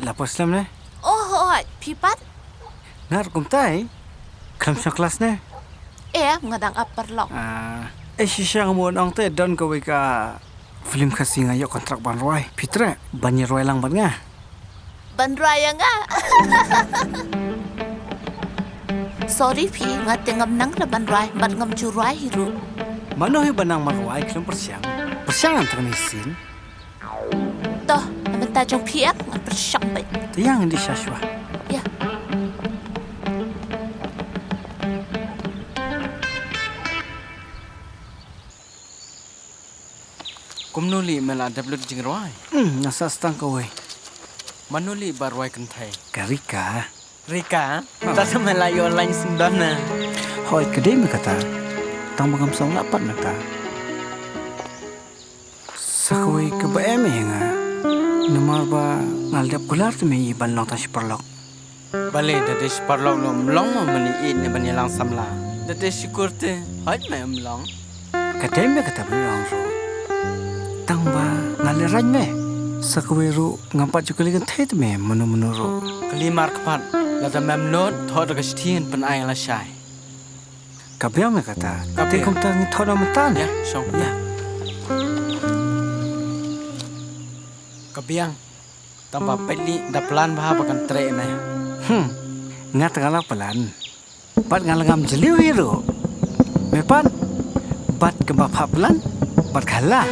[SPEAKER 5] Lapos lam ne?
[SPEAKER 3] Oh, pipat.
[SPEAKER 5] Ngar kum tai. Kelam syang kelas ne?
[SPEAKER 3] Ngadang upper long.
[SPEAKER 5] Shisha mo nang te don ko ka film Khasi ngayo kontrak ban roi. Pitra banyer roi lang ban nga.
[SPEAKER 3] Ban roi nga. Sorry pi, ngate ngam nang ra ban roi, ban ngam chu roi hiru.
[SPEAKER 5] Mano hi banang man roi kelam persiang. Persiang antang nisin.
[SPEAKER 3] Toh, namenta jong piak ngan persiang bai.
[SPEAKER 5] Yang di syashwa.
[SPEAKER 3] Ya.
[SPEAKER 7] Kumnuli mela dablut jing roi.
[SPEAKER 5] Nasa stang ko we.
[SPEAKER 7] Manuli barwai kentai.
[SPEAKER 5] Karika.
[SPEAKER 7] Rika, tasa melayu online sindana.
[SPEAKER 5] Hoi kedai me kata. Tang bangam sang lapat nata. Sakoi ke bae me nga. Nama ba ngaldap KULAR tu me iban long tas perlok.
[SPEAKER 7] Bale dade perlok lo mlong ma mani ne bani lang samla. Dade syukur te hoi me mlong.
[SPEAKER 5] Kedai me kata belang ro. Tang ba ngaleran me. Sakoi ru ngampat juga ligan thet me menu ro.
[SPEAKER 7] Kelimar kepat lada mem not thod ka stien pen ai la shai.
[SPEAKER 5] Kabiang me kata. Te kum tang thod mentan
[SPEAKER 7] ya, song ya. Kabiang tanpa peli da plan bah pakan tre me.
[SPEAKER 5] Ngat ngala pelan. Bat ngalangam jeliu hero. Mepan bat kembap pelan bat khala.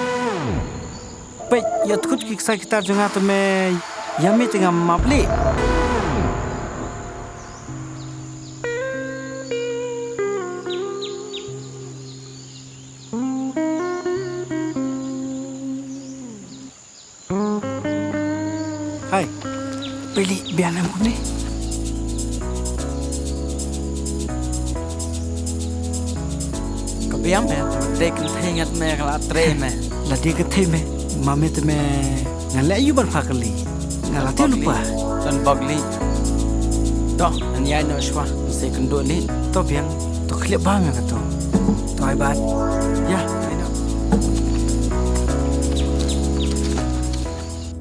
[SPEAKER 5] Pek ya tukut kiksa kita jangan tu me yami tengah mapli. Hai, beli biar aku ni.
[SPEAKER 7] Kabiang me, dek tengat me kala tre me.
[SPEAKER 5] La dia kete me, mami te me ngala yu ban fakali. Ngala te lupa.
[SPEAKER 7] Dan bagli. Toh, anyai no shwa, se kendo ni.
[SPEAKER 5] To biang, to klip bang nga to. To ai bat. Ya, ai no.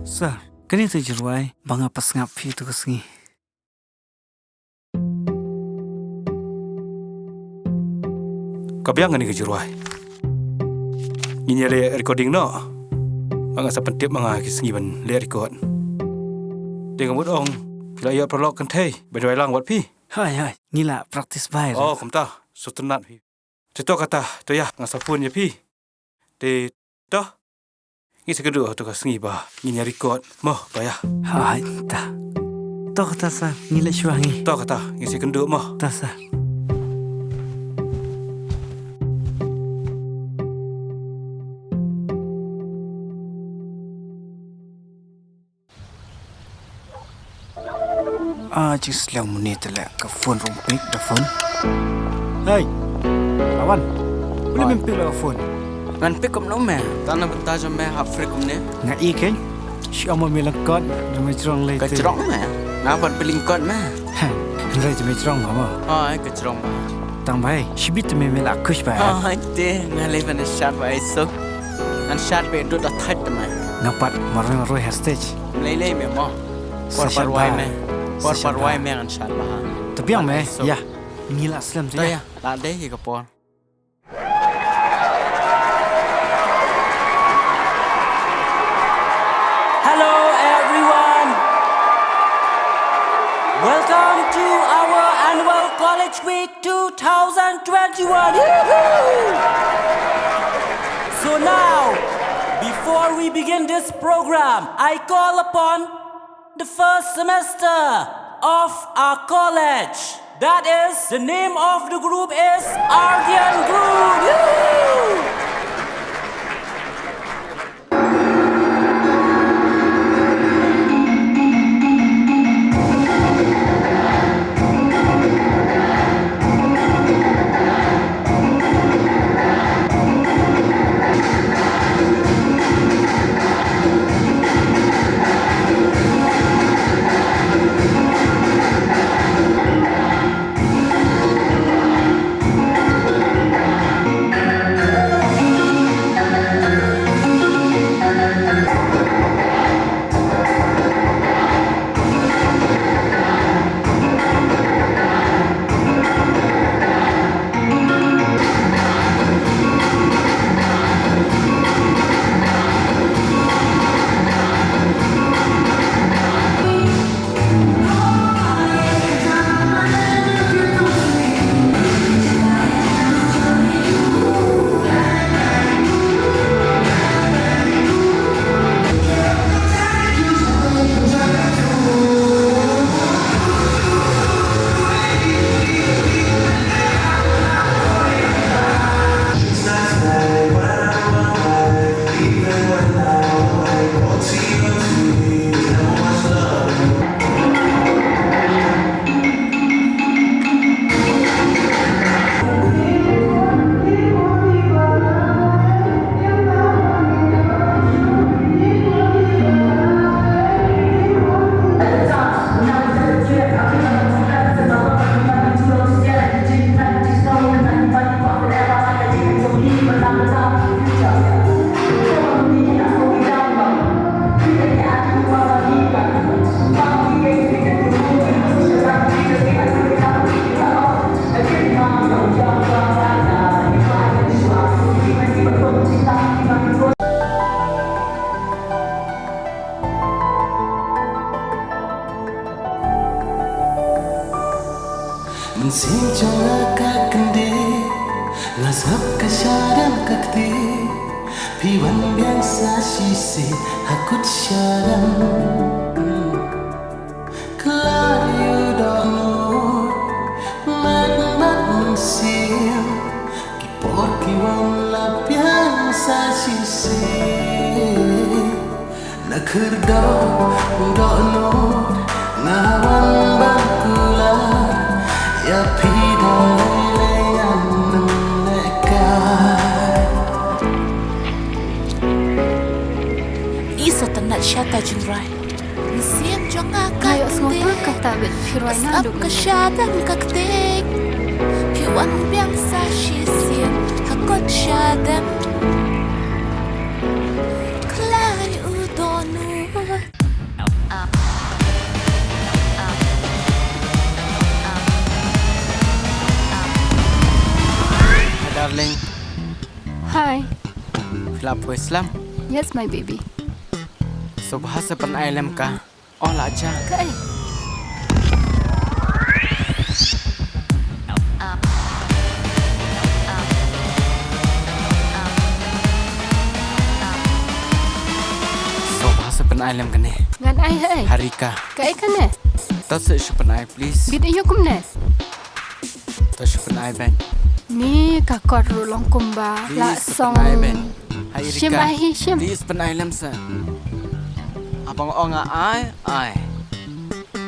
[SPEAKER 5] Sir. Kani tu jeruai banga pas ngap fi tu kesengi.
[SPEAKER 15] Kabiang ngani ke jeruai. Ini le recording no. Banga sa pentip manga kesengi ban le record. Dengan mud ong bila ia perlok kan thei bedoi lang wat pi.
[SPEAKER 5] Hai, ngila praktis bai.
[SPEAKER 15] Oh, kum ta. So tenat pi. Cetok kata, tu ya, ngasapun ya pi. Te, toh. Ini sekedua tu kas ngiba, ini record, moh bayar.
[SPEAKER 5] Hai, ta. Toh kata sa, ngilai syuangi.
[SPEAKER 15] Toh kata, ini sekedua moh.
[SPEAKER 5] Ta sa. Cik selang menit lah ke phone rompik dah phone. Hai, kawan, boleh mimpi lah ke phone.
[SPEAKER 7] Man pick up no man. Tanah bentar jom me Afrika kumne.
[SPEAKER 5] Ngat ikan, si amal melengkot, ramai cerong lagi.
[SPEAKER 7] Kecerong me. Ngabat belingkot me.
[SPEAKER 5] Rai tu cerong mama.
[SPEAKER 7] Oh, kecerong me.
[SPEAKER 5] Tang baik, si bit me melak kush baik.
[SPEAKER 7] Oh, deh, ngalai van shot baik so. An shot baik tu dah tight me.
[SPEAKER 5] Ngapat maroi hastage.
[SPEAKER 7] Lele me mo. Parwai me. Parwai me an shot bah.
[SPEAKER 5] Tapi yang me, ya, ngilak selam tu
[SPEAKER 7] ya. Tak deh ke por.
[SPEAKER 13] Hello everyone. Welcome to our annual College Week 2021. So now, before we begin this program, I call upon the first semester of our college. That is, the name of the group is Ardian Group.
[SPEAKER 16] Mensinjong kakende Ngasap Kshiar kakti Piwan biasa sisi Hakut syaram Kelar yudonu Mat sim Kipor kiwang lapian sa sisi Nakir dono Ngawan bangkular Ya pidai yang menekat
[SPEAKER 3] Isa tenat syata jingrai Mesin jonga
[SPEAKER 8] Kayak semua kata bet firwai nado.
[SPEAKER 3] Kshiar kaktek Piwan biasa shisien Hakot syadam Klai udonu
[SPEAKER 7] Darling.
[SPEAKER 8] Hi.
[SPEAKER 7] Lapu Islam.
[SPEAKER 8] Yes, my baby.
[SPEAKER 7] So bahasa penailam ka. Oh laja.
[SPEAKER 8] Kai.
[SPEAKER 7] ai lem kene.
[SPEAKER 8] Ngan ai hai.
[SPEAKER 7] Harika.
[SPEAKER 8] Ka ai kane.
[SPEAKER 7] Ta se chupan ai please.
[SPEAKER 8] Bit ayo kumne.
[SPEAKER 7] Ta chupan ai ben.
[SPEAKER 8] Ni ka kor ru long kumba. La song.
[SPEAKER 7] Ai ben. Hai Rika.
[SPEAKER 8] Shim ai shim.
[SPEAKER 7] Please pan ai lem sa. Abang ong ai.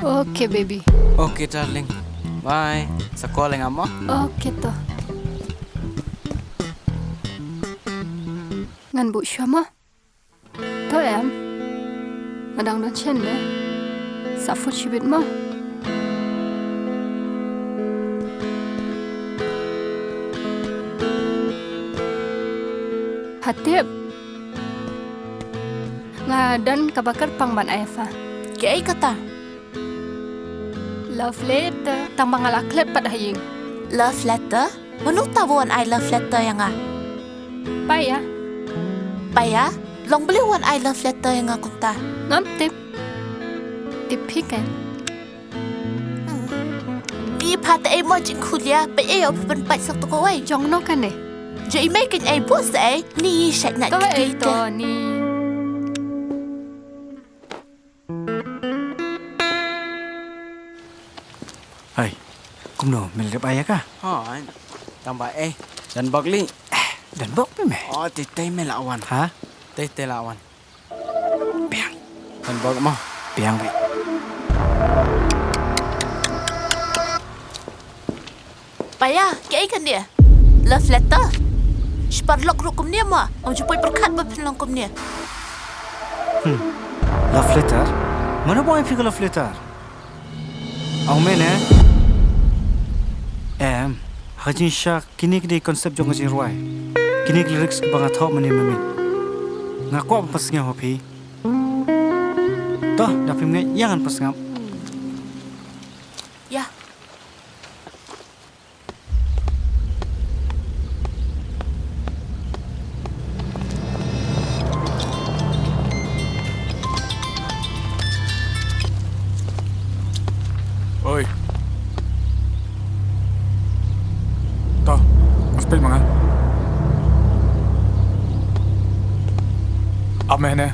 [SPEAKER 8] Okay baby.
[SPEAKER 7] Okay darling. Bye. Sekolah ngamo.
[SPEAKER 8] Okay to. Ngan bu shama. To em. Ngadang don chen le. Sa fu chibit ma. Hatip. Ngadan kabakar pang ban Aifa.
[SPEAKER 3] Ke ai kata?
[SPEAKER 8] Love letter tang mangalak klep pada haying.
[SPEAKER 3] Love letter? Manu tabuan I love letter yang ah?
[SPEAKER 8] Paya.
[SPEAKER 3] Paya? Long beli wan I love letter yang aku ta.
[SPEAKER 8] Ngam tip. Tip hikan.
[SPEAKER 3] Di pat ai mo jing kulia, pe ai op pen pat sak to ko wai.
[SPEAKER 8] Jong no kan ne.
[SPEAKER 3] Jo i make ai bos ai ni syak nak
[SPEAKER 8] to ni.
[SPEAKER 5] Hai, kumno melip ayah kah?
[SPEAKER 7] Hai. Tambah dan bakli.
[SPEAKER 5] Dan bok pe me.
[SPEAKER 7] Oh, titay me lawan.
[SPEAKER 5] Ha?
[SPEAKER 7] Titay lawan. Piang. Dan bok mo.
[SPEAKER 5] Piang be.
[SPEAKER 3] Paya, ke ai kan dia? Love letter. Sparlok rukum dia ma. Om jupoi perkat berpenlang kum dia.
[SPEAKER 5] Love letter? Mana boleh fikir love letter? Ang mana? Hajin Syak kini kini konsep jong hajin ruai. Kini lyrics kebangat hok meni memin. Ngaku apa pasnya hopi? Toh, dapat mengai jangan pasngap.
[SPEAKER 3] Ya.
[SPEAKER 17] Oi. Toh, aspek mana? Apa ini?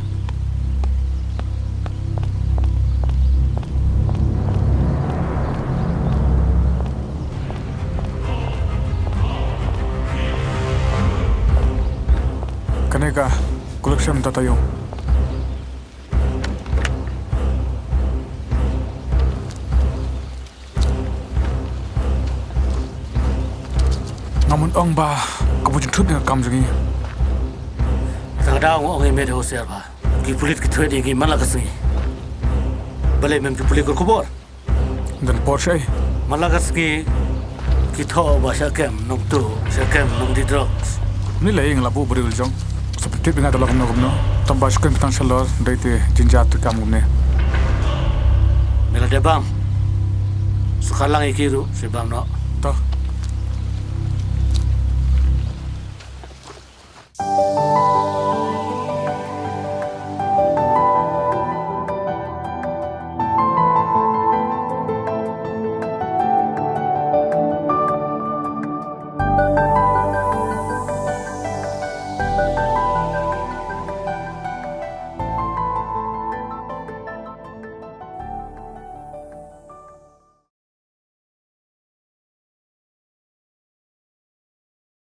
[SPEAKER 17] Kaneka, koleksim tatayo. Namun Nongbah kabujung tut dengan kam jangi.
[SPEAKER 12] Kadang orang ini dah usia apa? Ki pulit kita ini ki mana kasih? Balai memang pulit kubur.
[SPEAKER 17] Dan Porsche.
[SPEAKER 12] Mana kasih kita bahasa kem nong tu, sekem nong di drugs.
[SPEAKER 17] Ni lah yang labu beri uljong. Seperti dengan dalam kumno, tambah sekian petang selor dari te jinjat kamu ni.
[SPEAKER 12] Mela debam. Sekarang ikiru sebab nak.